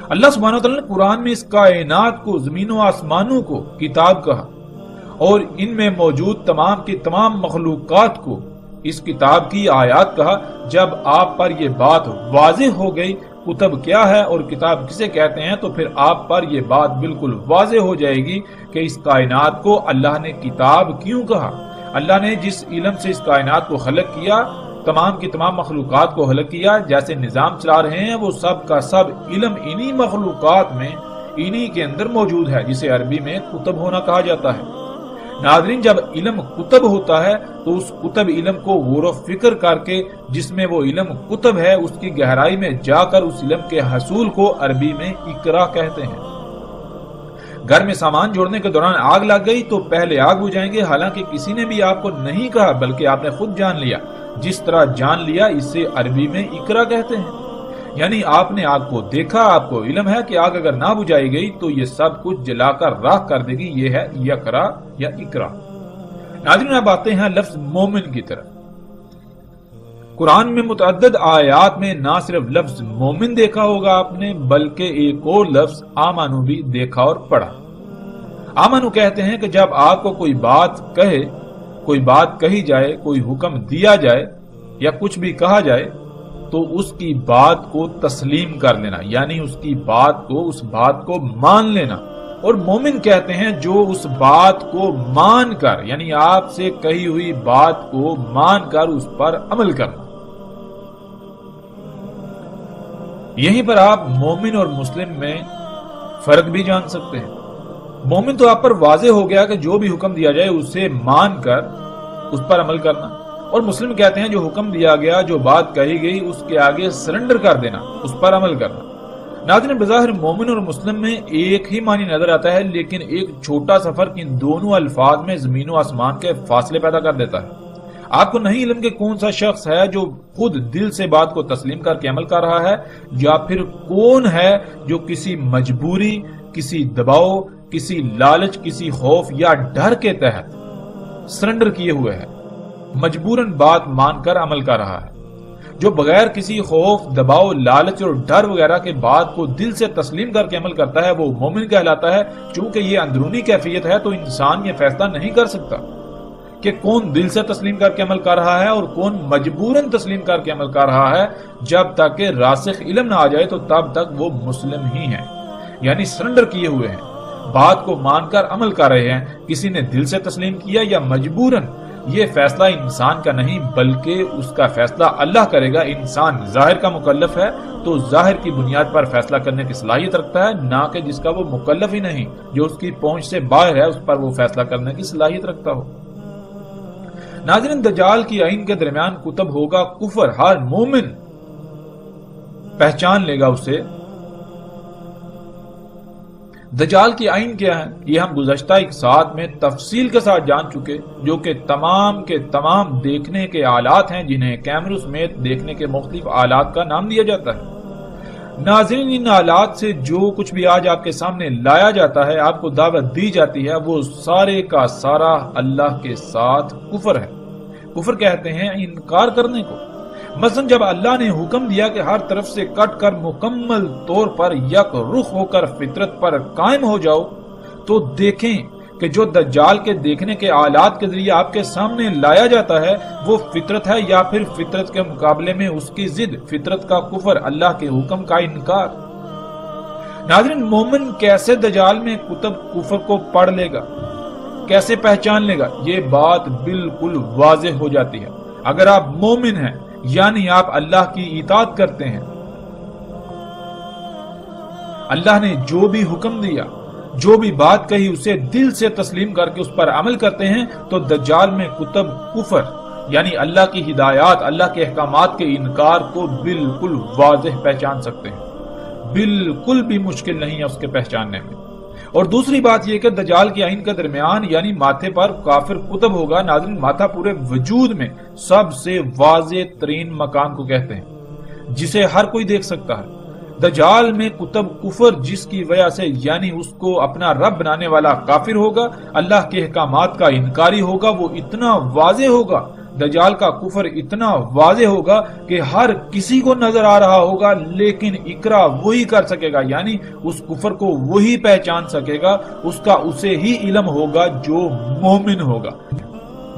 Speaker 1: اللہ سبحانہ وتعالی نے قرآن میں اس کائنات کو، زمین و آسمانوں کو کتاب کہا، اور ان میں موجود تمام کی تمام مخلوقات کو اس کتاب کی آیات کہا۔ جب آپ پر یہ بات واضح ہو گئی کتب کیا ہے اور کتاب کسے کہتے ہیں، تو پھر آپ پر یہ بات بالکل واضح ہو جائے گی کہ اس کائنات کو اللہ نے کتاب کیوں کہا۔ اللہ نے جس علم سے اس کائنات کو خلق کیا، تمام کی تمام مخلوقات کو خلق کیا، جیسے نظام چلا رہے ہیں، وہ سب کا سب علم انہی مخلوقات میں، انہی کے اندر موجود ہے، جسے عربی میں کتب ہونا کہا جاتا ہے۔ ناظرین، جب علم کتب ہوتا ہے تو اس کتب علم کو غور و فکر کر کے، جس میں وہ علم کتب ہے، اس کی گہرائی میں جا کر اس علم کے حصول کو عربی میں اقرا کہتے ہیں۔ گھر میں سامان جوڑنے کے دوران آگ لگ گئی تو پہلے آگ بجھائیں گے، حالانکہ کسی نے بھی آپ کو نہیں کہا بلکہ آپ نے خود جان لیا۔ جس طرح جان لیا اسے عربی میں اقرا کہتے ہیں، یعنی آپ نے آگ کو دیکھا، آپ کو علم ہے کہ آگ اگر نہ بجھائی گئی تو یہ سب کچھ جلا کر راکھ کر دے گی۔ یہ ہے یقرا یا اقرا۔ ناظرین، اب آتے ہیں لفظ مومن کی طرف۔ قرآن میں متعدد آیات میں نہ صرف لفظ مومن دیکھا ہوگا آپ نے، بلکہ ایک اور لفظ آمنو بھی دیکھا اور پڑھا۔ آمنو کہتے ہیں کہ جب آپ کو کوئی بات کہے، کوئی بات کہی جائے، کوئی حکم دیا جائے یا کچھ بھی کہا جائے تو اس کی بات کو تسلیم کر لینا، یعنی اس بات کو مان لینا۔ اور مومن کہتے ہیں جو اس بات کو مان کر، یعنی آپ سے کہی ہوئی بات کو مان کر اس پر عمل کرنا۔ یہیں پر آپ مومن اور مسلم میں فرق بھی جان سکتے ہیں۔ مومن تو آپ پر واضح ہو گیا کہ جو بھی حکم دیا جائے اسے مان کر اس پر عمل کرنا، اور مسلم کہتے ہیں جو حکم دیا گیا، جو بات کہی گئی، اس کے آگے سرنڈر کر دینا، اس پر عمل کرنا۔ ناظرین، بظاہر مومن اور مسلم میں ایک ہی معنی نظر آتا ہے، لیکن ایک چھوٹا سا فرق ان دونوں الفاظ میں زمین و آسمان کے فاصلے پیدا کر دیتا ہے۔ آپ کو نہیں علم کہ کون سا شخص ہے جو خود دل سے بات کو تسلیم کر کے عمل کر رہا ہے، یا پھر کون ہے جو کسی مجبوری، کسی دباؤ، کسی لالچ، کسی خوف یا ڈر کے تحت سرنڈر کیے ہوئے ہے، مجبوراً بات مان کر عمل کر رہا ہے۔ جو بغیر کسی خوف، دباؤ، لالچ اور ڈر وغیرہ کے بات کو دل سے تسلیم کر کے عمل کرتا ہے، وہ مومن کہلاتا ہے۔ چونکہ یہ اندرونی کیفیت ہے تو انسان یہ فیصلہ نہیں کر سکتا کہ کون دل سے تسلیم کر کے عمل کر رہا ہے اور کون مجبوراً تسلیم کر کے عمل کر رہا ہے۔ جب تک کہ راسخ علم نہ آ جائے تو تب تک وہ مسلم ہی ہیں، یعنی سرنڈر کیے ہوئے ہیں، بات کو مان کر عمل کر رہے ہیں۔ کسی نے دل سے تسلیم کیا یا مجبوراً، یہ فیصلہ انسان کا نہیں بلکہ اس کا فیصلہ اللہ کرے گا۔ انسان ظاہر کا مکلف ہے تو ظاہر کی بنیاد پر فیصلہ کرنے کی صلاحیت رکھتا ہے، نہ کہ جس کا وہ مکلف ہی نہیں، جو اس کی پہنچ سے باہر ہے، اس پر وہ فیصلہ کرنے کی صلاحیت رکھتا ہو۔ ناظرین، دجال کی آئین کے درمیان کتب ہوگا کفر، ہر مومن پہچان لے گا اسے۔ دجال کی آئین کیا ہے یہ ہم گزشتہ ایک ساتھ میں تفصیل کے ساتھ جان چکے، جو کہ تمام کے تمام دیکھنے کے آلات ہیں، جنہیں کیمروں سمیت دیکھنے کے مختلف آلات کا نام دیا جاتا ہے۔ ناظرین، ان آلات سے جو کچھ بھی آج آپ کے سامنے لایا جاتا ہے، آپ کو دعوت دی جاتی ہے، وہ سارے کا سارا اللہ کے ساتھ کفر ہے۔ کفر کہتے ہیں انکار کرنے کو۔ مثلا جب اللہ نے حکم دیا کہ ہر طرف سے کٹ کر مکمل طور پر یک رخ ہو کر فطرت پر قائم ہو جاؤ، تو دیکھیں کہ جو دجال کے دیکھنے کے آلات کے ذریعے آپ کے سامنے لایا جاتا ہے وہ فطرت ہے یا پھر فطرت کے مقابلے میں اس کی ضد، فطرت کا کفر، اللہ کے حکم کا انکار۔ ناظرین، مومن کیسے دجال میں کتب کفر کو پڑھ لے گا، کیسے پہچان لے گا؟ یہ بات بالکل واضح ہو جاتی ہے۔ اگر آپ مومن ہیں یعنی آپ اللہ کی اطاعت کرتے ہیں، اللہ نے جو بھی حکم دیا، جو بھی بات کہی، اسے دل سے تسلیم کر کے اس پر عمل کرتے ہیں، تو دجال میں کتب کفر یعنی اللہ کی ہدایات، اللہ کے احکامات کے انکار کو بالکل واضح پہچان سکتے ہیں۔ بالکل بھی مشکل نہیں ہے اس کے پہچاننے میں۔ اور دوسری بات یہ کہ دجال کی آئین کے درمیان یعنی ماتھے پر کافر کتب ہوگا۔ ناظرین، ماتھا پورے وجود میں سب سے واضح ترین مکان کو کہتے ہیں، جسے ہر کوئی دیکھ سکتا ہے۔ دجال میں کتب کفر جس کی وجہ سے یعنی اس کو اپنا رب بنانے والا کافر ہوگا، اللہ کے احکامات کا انکاری ہوگا، وہ اتنا واضح ہوگا، دجال کا کفر اتنا واضح ہوگا کہ ہر کسی کو نظر آ رہا ہوگا، لیکن اقرا وہی کر سکے گا، یعنی اس کفر کو وہی پہچان سکے گا، اس کا اسے ہی علم ہوگا جو مومن ہوگا،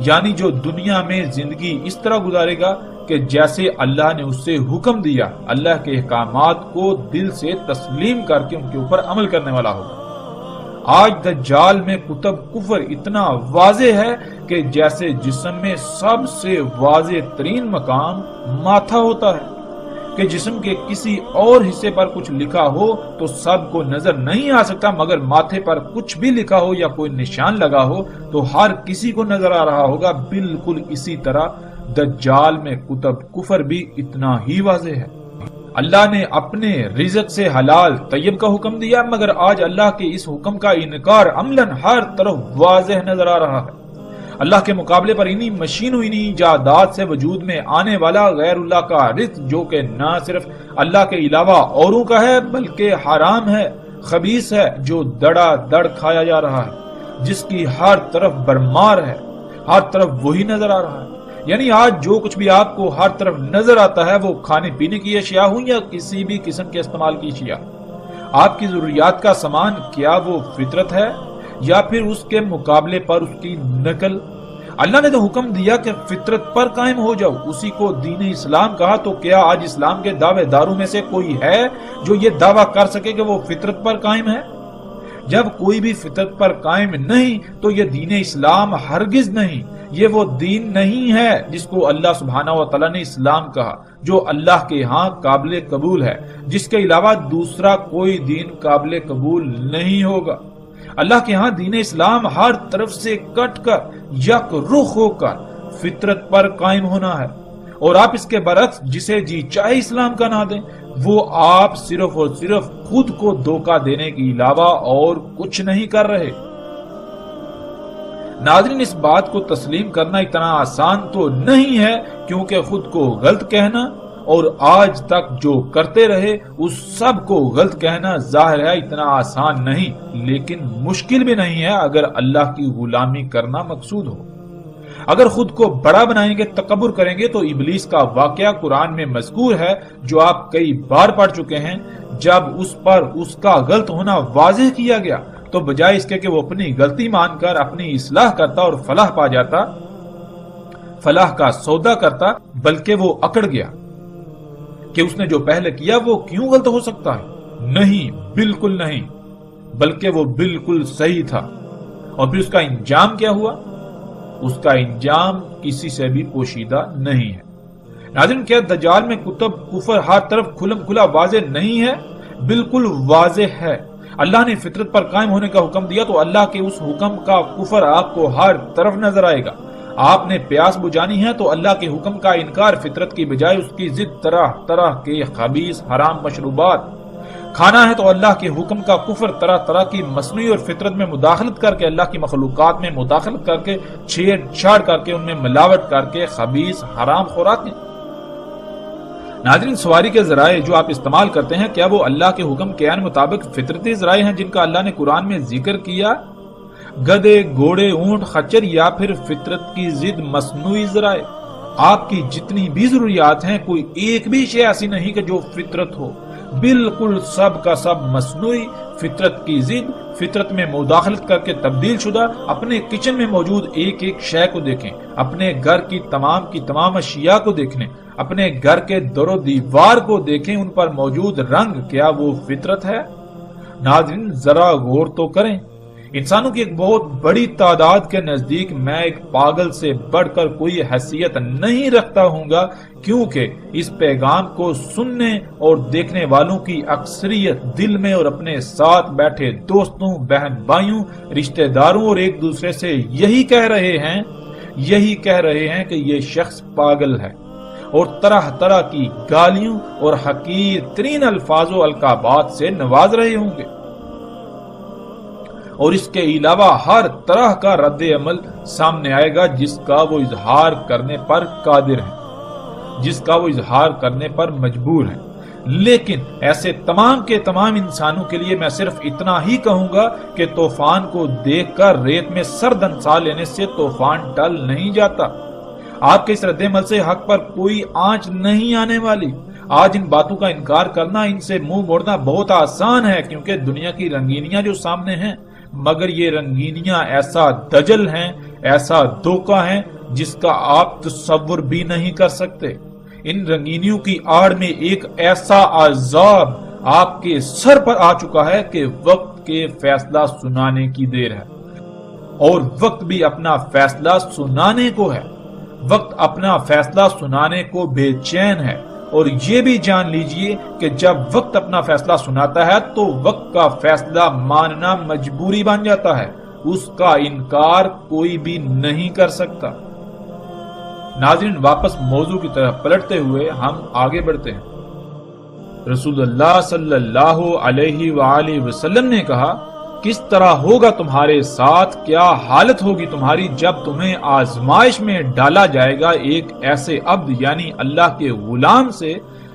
Speaker 1: یعنی جو دنیا میں زندگی اس طرح گزارے گا کہ جیسے اللہ نے اس سے حکم دیا، اللہ کے احکامات کو دل سے تسلیم کر کے ان کے اوپر عمل کرنے والا ہوگا۔ آج دجال میں کتب کفر اتنا واضح ہے کہ جیسے جسم میں سب سے واضح ترین مقام ماتھا ہوتا ہے، کہ جسم کے کسی اور حصے پر کچھ لکھا ہو تو سب کو نظر نہیں آ سکتا، مگر ماتھے پر کچھ بھی لکھا ہو یا کوئی نشان لگا ہو تو ہر کسی کو نظر آ رہا ہوگا۔ بالکل اسی طرح دجال میں کتب کفر بھی اتنا ہی واضح ہے۔ اللہ نے اپنے رزق سے حلال طیب کا حکم دیا، مگر آج اللہ کے اس حکم کا انکار عملاً ہر طرف واضح نظر آ رہا ہے۔ اللہ کے مقابلے پر انہی مشینوں، انہی ایجادات سے وجود میں آنے والا غیر اللہ کا رزق، جو کہ نہ صرف اللہ کے علاوہ اوروں کا ہے بلکہ حرام ہے، خبیث ہے، جو دڑا دڑ کھایا جا رہا ہے، جس کی ہر طرف برمار ہے، ہر طرف وہی نظر آ رہا ہے۔ یعنی آج جو کچھ بھی آپ کو ہر طرف نظر آتا ہے، وہ کھانے پینے کی اشیاء ہوں یا کسی بھی قسم کے استعمال کی اشیاء، آپ کی ضروریات کا سامان، کیا وہ فطرت ہے یا پھر اس کے مقابلے پر اس کی نقل؟ اللہ نے تو حکم دیا کہ فطرت پر قائم ہو جاؤ، اسی کو دین اسلام کہا، تو کیا آج اسلام کے دعوے داروں میں سے کوئی ہے جو یہ دعویٰ کر سکے کہ وہ فطرت پر قائم ہے؟ جب کوئی بھی فطرت پر قائم نہیں تو یہ دین اسلام ہرگز نہیں، یہ وہ دین نہیں ہے جس کو اللہ سبحانہ و تعالیٰ نے اسلام کہا، جو اللہ کے ہاں قابل قبول ہے، جس کے علاوہ دوسرا کوئی دین قابل قبول نہیں ہوگا۔ اللہ کے ہاں دین اسلام ہر طرف سے کٹ کر یک رخ ہو کر فطرت پر قائم ہونا ہے، اور آپ اس کے برعکس جسے جی چاہے اسلام کا نہ دیں، وہ آپ صرف اور صرف خود کو دھوکہ دینے کے علاوہ اور کچھ نہیں کر رہے۔ ناظرین، اس بات کو تسلیم کرنا اتنا آسان تو نہیں ہے، کیونکہ خود کو غلط کہنا اور آج تک جو کرتے رہے اس سب کو غلط کہنا ظاہر ہے اتنا آسان نہیں، لیکن مشکل بھی نہیں ہے اگر اللہ کی غلامی کرنا مقصود ہو۔ اگر خود کو بڑا بنائیں گے، تکبر کریں گے، تو ابلیس کا واقعہ قرآن میں مذکور ہے جو آپ کئی بار پڑھ چکے ہیں۔ جب اس پر اس کا غلط ہونا واضح کیا گیا تو بجائے اس کے کہ وہ اپنی غلطی مان کر اپنی اصلاح کرتا اور فلاح پا جاتا، فلاح کا سودا کرتا، بلکہ وہ اکڑ گیا کہ اس نے جو پہلے کیا وہ کیوں غلط ہو سکتا ہے؟ نہیں، بالکل نہیں، بلکہ وہ بالکل صحیح تھا۔ اور پھر اس کا انجام کیا ہوا؟ اس کا انجام کسی سے بھی پوشیدہ نہیں ہے۔ ناظرین، کیا دجال میں کتب کفر ہر طرف کھلم کھلا واضح نہیں ہے؟ بالکل واضح ہے۔ اللہ نے فطرت پر قائم ہونے کا حکم دیا تو اللہ کے اس حکم کا کفر آپ کو ہر طرف نظر آئے گا۔ آپ نے پیاس بجھانی ہے تو اللہ کے حکم کا انکار فطرت کی بجائے اس کی ضد طرح طرح کے خبیث حرام مشروبات کھانا ہے تو اللہ کے حکم کا کفر طرح طرح کی مصنوعی اور فطرت میں مداخلت کر کے، اللہ کی مخلوقات میں مداخلت کر کے، چھیڑ چھاڑ کر کے، ان میں ملاوٹ کر کے خبیث حرام خوراکیں۔ ناظرین، سواری کے ذرائع جو آپ استعمال کرتے ہیں، کیا وہ اللہ کے حکم کے عین مطابق فطرتی ذرائع ہیں جن کا اللہ نے قرآن میں ذکر کیا؟ گدے، گھوڑے، اونٹ، خچر، یا پھر فطرت کی ضد مصنوعی ذرائع؟ آپ کی جتنی بھی ضروریات ہیں، کوئی ایک بھی شے ایسی نہیں کہ جو فطرت ہو، بالکل سب کا سب مصنوعی، فطرت کی ضد، فطرت میں مداخلت کر کے تبدیل شدہ۔ اپنے کچن میں موجود ایک ایک شے کو دیکھیں، اپنے گھر کی تمام اشیاء کو دیکھیں، اپنے گھر کے در و دیوار کو دیکھیں، ان پر موجود رنگ کیا وہ فطرت ہے؟ ناظرین، ذرا غور تو کریں۔ انسانوں کی ایک بہت بڑی تعداد کے نزدیک میں ایک پاگل سے بڑھ کر کوئی حیثیت نہیں رکھتا ہوں گا، کیونکہ اس پیغام کو سننے اور دیکھنے والوں کی اکثریت دل میں اور اپنے ساتھ بیٹھے دوستوں، بہن بھائیوں، رشتہ داروں اور ایک دوسرے سے یہی کہہ رہے ہیں کہ یہ شخص پاگل ہے، اور طرح طرح کی گالیوں اور حقیر ترین الفاظ و القابات سے نواز رہے ہوں گے، اور اس کے علاوہ ہر طرح کا رد عمل سامنے آئے گا جس کا وہ اظہار کرنے پر قادر ہے، جس کا وہ اظہار کرنے پر مجبور ہے۔ لیکن ایسے تمام کے تمام انسانوں کے لیے میں صرف اتنا ہی کہوں گا کہ طوفان کو دیکھ کر ریت میں سر دنسا لینے سے طوفان ٹل نہیں جاتا۔ آپ کے اس رد عمل سے حق پر کوئی آنچ نہیں آنے والی۔ آج ان باتوں کا انکار کرنا، ان سے منہ موڑنا بہت آسان ہے، کیونکہ دنیا کی رنگینیاں جو سامنے ہیں، مگر یہ رنگینیاں ایسا دجل ہیں، ایسا دھوکہ ہیں جس کا آپ تصور بھی نہیں کر سکتے۔ ان رنگینیوں کی آڑ میں ایک ایسا عذاب آپ کے سر پر آ چکا ہے کہ وقت کے فیصلہ سنانے کی دیر ہے، اور وقت بھی اپنا فیصلہ سنانے کو ہے۔ وقت اپنا فیصلہ سنانے کو بے چین ہے، اور یہ بھی جان لیجئے کہ جب وقت اپنا فیصلہ سناتا ہے تو وقت کا فیصلہ ماننا مجبوری بن جاتا ہے، اس کا انکار کوئی بھی نہیں کر سکتا۔ ناظرین، واپس موضوع کی طرف پلٹتے ہوئے ہم آگے بڑھتے ہیں۔ رسول اللہ صلی اللہ علیہ وآلہ وسلم نے کہا، کس طرح ہوگا تمہارے ساتھ، کیا حالت ہوگی تمہاری جب تمہیں آزمائش میں ڈالا جائے گا ایک ایسے عبد یعنی اللہ کے غلام سے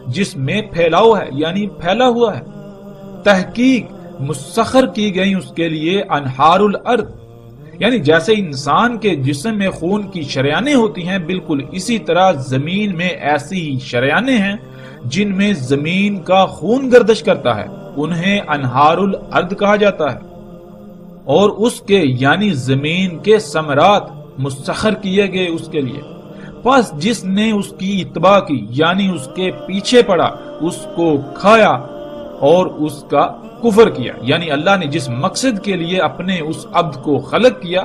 Speaker 1: جس میں پھیلاؤ ہے، یعنی پھیلا ہوا ہے، تحقیق مسخر کی گئی اس کے لیے انہار الارض، یعنی جیسے انسان کے جسم میں خون کی شریانیں ہوتی ہیں، بالکل اسی طرح زمین میں ایسی ہی شریانیں ہیں جن میں زمین کا خون گردش کرتا ہے، انہیں انہار الارض کہا جاتا ہے۔ اور اس کے یعنی زمین کے ثمرات مسخر کیے گئے اس کے لیے. پس جس نے اس کی اتباع کی یعنی اس کے پیچھے پڑا اس کو کھایا اور اس کا کفر کیا. یعنی اللہ نے جس مقصد کے لیے اپنے اس عبد کو خلق کیا،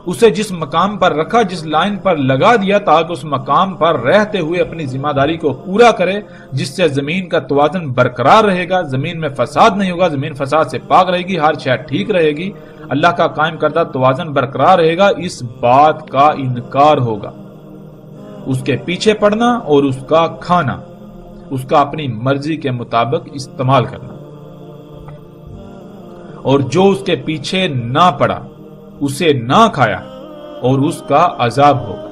Speaker 1: اسے جس مقام پر رکھا، جس لائن پر لگا دیا تاکہ اس مقام پر رہتے ہوئے اپنی ذمہ داری کو پورا کرے، جس سے زمین کا توازن برقرار رہے گا، زمین میں فساد نہیں ہوگا، زمین فساد سے پاک رہے گی، ہر شے ٹھیک رہے گی، اللہ کا قائم کردہ توازن برقرار رہے گا. اس بات کا انکار ہوگا. اس کے پیچھے پڑنا اور اس کا کھانا، اس کا اپنی مرضی کے مطابق استعمال کرنا. اور جو اس کے پیچھے نہ پڑا اسے نہ کھایا اور اس کا عذاب ہوگا.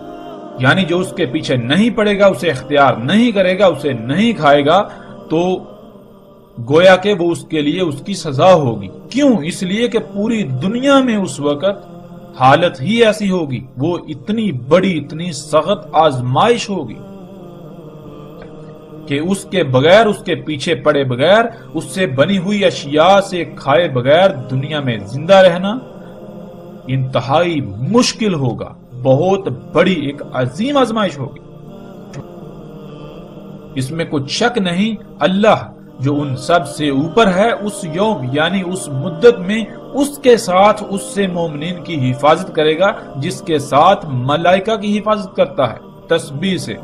Speaker 1: یعنی جو اس کے پیچھے نہیں پڑے گا، اسے اختیار نہیں کرے گا، اسے نہیں کھائے گا، تو گویا کہ وہ اس کے لیے اس کی سزا ہوگی. کیوں؟ اس لیے کہ پوری دنیا میں اس وقت حالت ہی ایسی ہوگی، وہ اتنی بڑی اتنی سخت آزمائش ہوگی کہ اس کے بغیر، اس کے پیچھے پڑے بغیر، اس سے بنی ہوئی اشیاء سے کھائے بغیر دنیا میں زندہ رہنا انتہائی مشکل ہوگا. بہت بڑی ایک عظیم آزمائش ہوگی. اس میں کچھ شک نہیں، اللہ جو ان سب سے اوپر ہے اس یوم یعنی اس مدت میں اس کے ساتھ اس سے مومنین کی حفاظت کرے گا جس کے ساتھ ملائکہ کی حفاظت کرتا ہے تسبیح سے.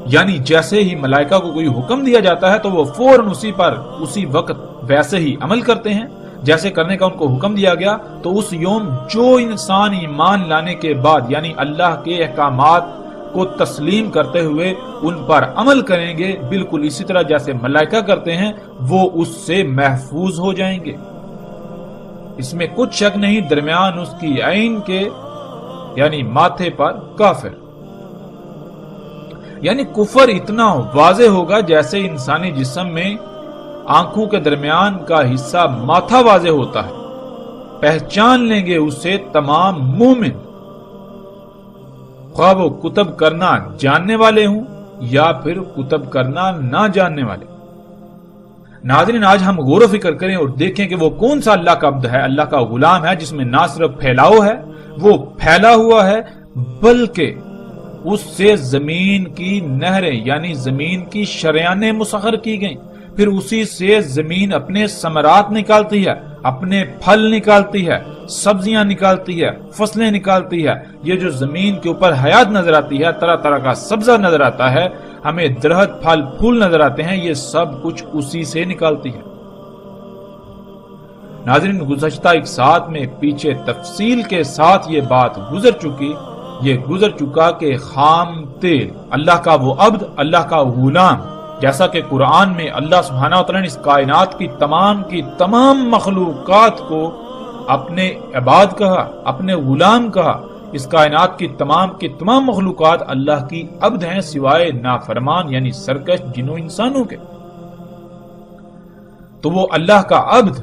Speaker 1: یعنی جیسے ہی ملائکہ کو کوئی حکم دیا جاتا ہے تو وہ فوراً اسی وقت ویسے ہی عمل کرتے ہیں جیسے کرنے کا ان کو حکم دیا گیا. تو اس یوم جو انسان ایمان لانے کے بعد یعنی اللہ کے احکامات کو تسلیم کرتے ہوئے ان پر عمل کریں گے، بالکل اسی طرح جیسے ملائکہ کرتے ہیں، وہ اس سے محفوظ ہو جائیں گے. اس میں کچھ شک نہیں، درمیان اس کی عین کے یعنی ماتھے پر کافر. یعنی کفر اتنا واضح ہوگا جیسے انسانی جسم میں آنکھوں کے درمیان کا حصہ ماتھا واضح ہوتا ہے. پہچان لیں گے اسے تمام مومن، خواہ وہ کتب کرنا جاننے والے ہوں یا پھر کتب کرنا نہ جاننے والے. ناظرین، آج ہم غور و فکر کریں اور دیکھیں کہ وہ کون سا اللہ کا عبد ہے، اللہ کا غلام ہے جس میں نہ صرف پھیلاؤ ہے، وہ پھیلا ہوا ہے، بلکہ اس سے زمین کی نہریں یعنی زمین کی شریانیں مسخر کی گئیں. پھر اسی سے زمین اپنے ثمرات نکالتی ہے، اپنے پھل نکالتی ہے، سبزیاں نکالتی ہے، فصلیں نکالتی ہے. یہ جو زمین کے اوپر حیات نظر آتی ہے، طرح طرح کا سبزہ نظر آتا ہے، ہمیں درخت پھل پھول نظر آتے ہیں، یہ سب کچھ اسی سے نکالتی ہے. ناظرین، گزشتہ ایک ساتھ میں پیچھے تفصیل کے ساتھ یہ بات گزر چکا کہ خام تیل، اللہ کا وہ عبد، اللہ کا غلام، جیسا کہ قرآن میں اللہ سبحانہ وتعالی نے اس کائنات کی تمام مخلوقات کو اپنے عباد کہا، اپنے غلام کہا. اس کائنات کی تمام مخلوقات اللہ کی عبد ہیں سوائے نافرمان یعنی سرکش جنوں انسانوں کے. تو وہ اللہ کا عبد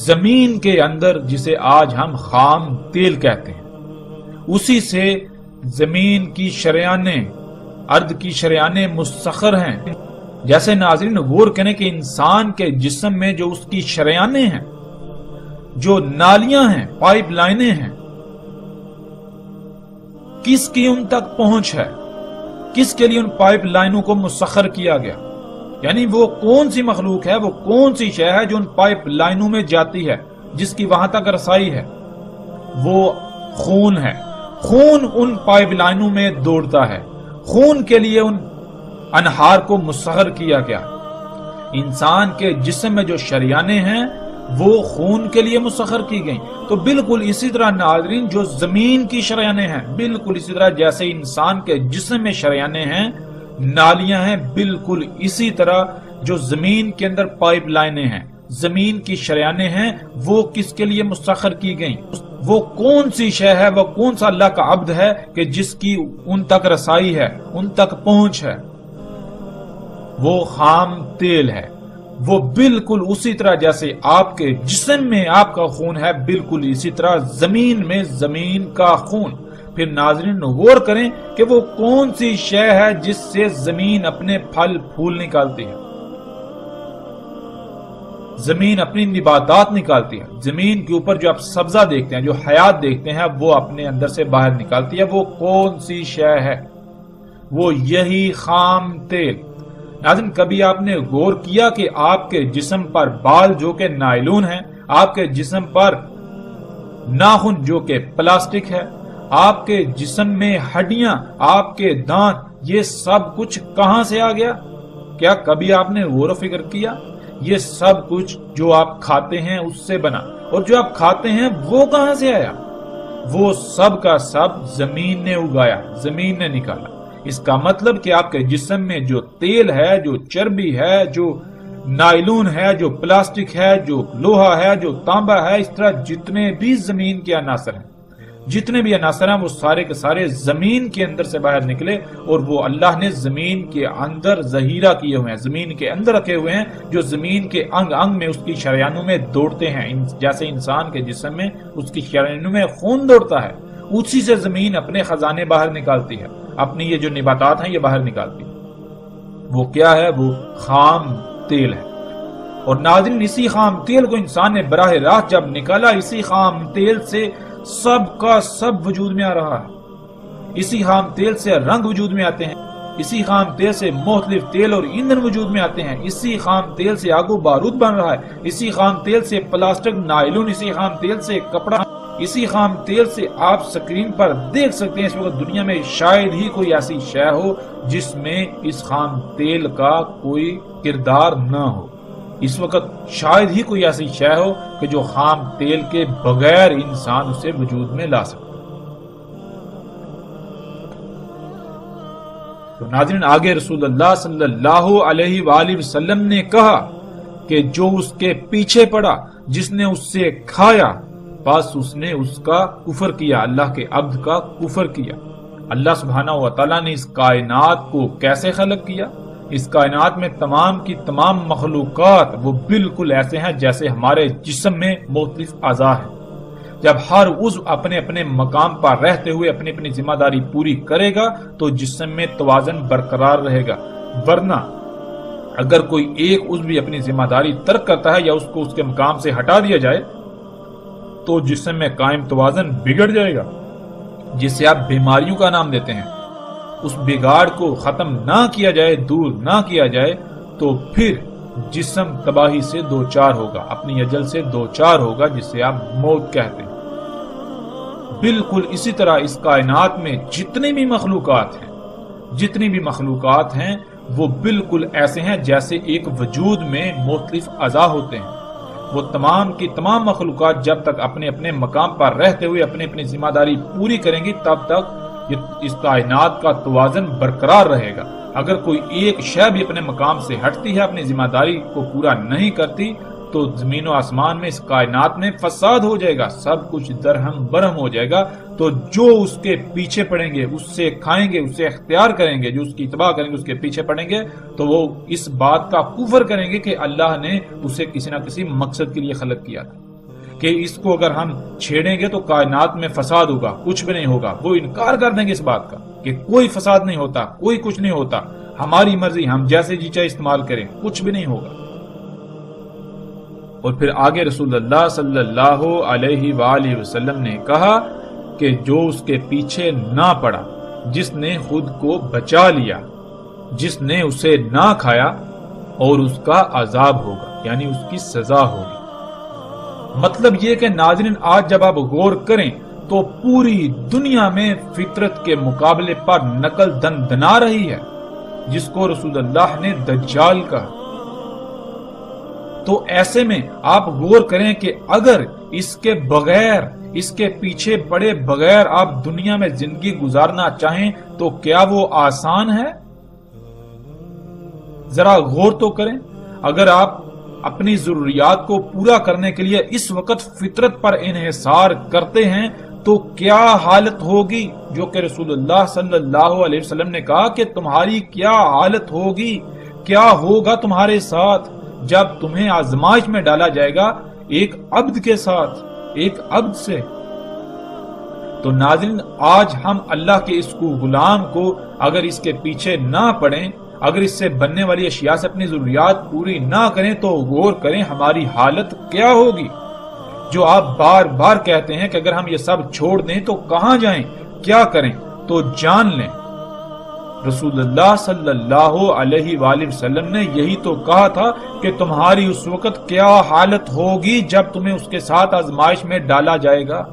Speaker 1: زمین کے اندر جسے آج ہم خام تیل کہتے ہیں، اسی سے زمین کی شریانیں، ارض کی شریانیں مسخر ہیں. جیسے ناظرین غور کریں کہ انسان کے جسم میں جو اس کی شریانیں ہیں، جو نالیاں ہیں، پائپ لائنیں ہیں، کس کی ان تک پہنچ ہے، کس کے لیے ان پائپ لائنوں کو مسخر کیا گیا. یعنی وہ کون سی مخلوق ہے، وہ کون سی شے ہے جو ان پائپ لائنوں میں جاتی ہے، جس کی وہاں تک رسائی ہے. وہ خون ہے. خون ان پائپ لائنوں میں دوڑتا ہے، خون کے لیے ان انہار کو مسخر کیا گیا. انسان کے جسم میں جو شریانیں ہیں وہ خون کے لیے مسخر کی گئیں. تو بالکل اسی طرح ناظرین جو زمین کی شریانیں ہیں، بالکل اسی طرح جیسے انسان کے جسم میں شریانیں ہیں، نالیاں ہیں، بالکل اسی طرح جو زمین کے اندر پائپ لائنیں ہیں، زمین کی شریانیں ہیں، وہ کس کے لیے مسخر کی گئیں. وہ کون سی شے ہے، وہ کون سا اللہ کا عبد ہے کہ جس کی ان تک رسائی ہے، ان تک پہنچ ہے. وہ خام تیل ہے. وہ بالکل اسی طرح جیسے آپ کے جسم میں آپ کا خون ہے، بالکل اسی طرح زمین میں زمین کا خون. پھر ناظرین غور کریں کہ وہ کون سی شے ہے جس سے زمین اپنے پھل پھول نکالتی ہے. زمین اپنی نباتات نکالتی ہے، زمین کے اوپر جو آپ سبزہ دیکھتے ہیں، جو حیات دیکھتے ہیں، وہ اپنے اندر سے باہر نکالتی ہے۔ وہ کون سی شے ہے؟ وہ یہی خام تیل۔ ناظرین، کبھی آپ نے غور کیا کہ آپ کے جسم پر بال جو کہ نائلون ہیں، آپ کے جسم پر ناخن جو کہ پلاسٹک ہے، آپ کے جسم میں ہڈیاں، آپ کے دانت، یہ سب کچھ کہاں سے آ گیا؟ کیا کبھی آپ نے غور و فکر کیا؟ یہ سب کچھ جو آپ کھاتے ہیں اس سے بنا، اور جو آپ کھاتے ہیں وہ کہاں سے آیا؟ وہ سب کا سب زمین نے اگایا، زمین نے نکالا۔ اس کا مطلب کہ آپ کے جسم میں جو تیل ہے، جو چربی ہے، جو نائلون ہے، جو پلاسٹک ہے، جو لوہا ہے، جو تانبا ہے، اس طرح جتنے بھی زمین کے عناصر ہیں، جتنے بھی عناصر ہیں، وہ سارے کے سارے زمین کے اندر سے باہر نکلے، اور وہ اللہ نے زمین کے اندر ذخیرہ کیے ہوئے ہیں، زمین کے اندر رکھے ہوئے ہیں، جو زمین کے انگ انگ میں، اس کی شریانوں میں دوڑتے ہیں۔ جیسے انسان کے جسم میں اس کی شریانوں میں خون دوڑتا ہے، اسی سے زمین اپنے خزانے باہر نکالتی ہے، اپنی یہ جو نباتات ہیں یہ باہر نکالتی ہے۔ وہ کیا ہے؟ وہ خام تیل ہے۔ اور ناظرین، اسی خام تیل کو انسان نے براہ راست جب نکالا، اسی خام تیل سے سب کا سب وجود میں آ رہا ہے، اسی خام تیل سے رنگ وجود میں آتے ہیں، اسی خام تیل سے مختلف تیل اور ایندھن وجود میں آتے ہیں، اسی خام تیل سے آگ و بارود بن رہا ہے، اسی خام تیل سے پلاسٹک، نائلون، اسی خام تیل سے کپڑا، اسی خام تیل سے آپ سکرین پر دیکھ سکتے ہیں۔ اس وقت دنیا میں شاید ہی کوئی ایسی شے ہو جس میں اس خام تیل کا کوئی کردار نہ ہو۔ اس وقت شاید ہی کوئی ایسی شے ہو کہ جو خام تیل کے بغیر انسان اسے وجود میں لا سکے۔ تو ناظرین، آگے رسول اللہ صلی اللہ علیہ وآلہ وسلم نے کہا کہ جو اس کے پیچھے پڑا، جس نے اس سے کھایا، بس اس نے اس کا کفر کیا، اللہ کے عبد کا کفر کیا۔ اللہ سبحانہ و تعالیٰ نے اس کائنات کو کیسے خلق کیا؟ اس کائنات میں تمام کی تمام مخلوقات وہ بالکل ایسے ہیں جیسے ہمارے جسم میں مختلف اعضاء ہیں۔ جب ہر عضو اپنے اپنے مقام پر رہتے ہوئے اپنی اپنی ذمہ داری پوری کرے گا تو جسم میں توازن برقرار رہے گا، ورنہ اگر کوئی ایک عضو بھی اپنی ذمہ داری ترک کرتا ہے یا اس کو اس کے مقام سے ہٹا دیا جائے تو جسم میں قائم توازن بگڑ جائے گا، جسے آپ بیماریوں کا نام دیتے ہیں۔ اس بگاڑ کو ختم نہ کیا جائے، دور نہ کیا جائے تو پھر جسم تباہی سے دوچار ہوگا، اپنی اجل سے دوچار ہوگا، جسے آپ موت کہتے ہیں۔ بالکل اسی طرح اس کائنات میں جتنی بھی مخلوقات ہیں وہ بالکل ایسے ہیں جیسے ایک وجود میں مختلف اعضاء ہوتے ہیں۔ وہ تمام کی تمام مخلوقات جب تک اپنے اپنے مقام پر رہتے ہوئے اپنی اپنی ذمہ داری پوری کریں گی تب تک اس کائنات کا توازن برقرار رہے گا۔ اگر کوئی ایک شے بھی اپنے مقام سے ہٹتی ہے، اپنی ذمہ داری کو پورا نہیں کرتی، تو زمین و آسمان میں، اس کائنات میں فساد ہو جائے گا، سب کچھ درہم برہم ہو جائے گا۔ تو جو اس کے پیچھے پڑیں گے، اس سے کھائیں گے، اسے اختیار کریں گے، جو اس کی اتباع کریں گے، اس کے پیچھے پڑیں گے، تو وہ اس بات کا کفر کریں گے کہ اللہ نے اسے کسی نہ کسی مقصد کے لیے خلق کیا تھا، کہ اس کو اگر ہم چھیڑیں گے تو کائنات میں فساد ہوگا، کچھ بھی نہیں ہوگا۔ وہ انکار کر دیں گے اس بات کا کہ کوئی فساد نہیں ہوتا، کوئی کچھ نہیں ہوتا، ہماری مرضی، ہم جیسے جی چاہے استعمال کریں، کچھ بھی نہیں ہوگا۔ اور پھر آگے رسول اللہ صلی اللہ علیہ وآلہ وسلم نے کہا کہ جو اس کے پیچھے نہ پڑا، جس نے خود کو بچا لیا، جس نے اسے نہ کھایا، اور اس کا عذاب ہوگا، یعنی اس کی سزا ہوگی۔ مطلب یہ کہ ناظرین، آج جب آپ غور کریں تو پوری دنیا میں فطرت کے مقابلے پر نقل دندنا رہی ہے، جس کو رسول اللہ نے دجال کہا۔ تو ایسے میں آپ غور کریں کہ اگر اس کے بغیر، اس کے پیچھے پڑے بغیر آپ دنیا میں زندگی گزارنا چاہیں تو کیا وہ آسان ہے؟ ذرا غور تو کریں۔ اگر آپ اپنی ضروریات کو پورا کرنے کے لیے اس وقت فطرت پر انحصار کرتے ہیں تو کیا حالت ہوگی، جو کہ رسول اللہ صلی اللہ علیہ وسلم نے کہا کہ تمہاری کیا حالت ہوگی، کیا ہوگا تمہارے ساتھ جب تمہیں آزمائش میں ڈالا جائے گا ایک عبد کے ساتھ، ایک عبد سے۔ تو ناظرین، آج ہم اللہ کے اس کو غلام کو اگر اس کے پیچھے نہ پڑیں، اگر اس سے بننے والی اشیاء سے اپنی ضروریات پوری نہ کریں تو غور کریں ہماری حالت کیا ہوگی۔ جو آپ بار بار کہتے ہیں کہ اگر ہم یہ سب چھوڑ دیں تو کہاں جائیں، کیا کریں، تو جان لیں رسول اللہ صلی اللہ علیہ وآلہ وسلم نے یہی تو کہا تھا کہ تمہاری اس وقت کیا حالت ہوگی جب تمہیں اس کے ساتھ آزمائش میں ڈالا جائے گا۔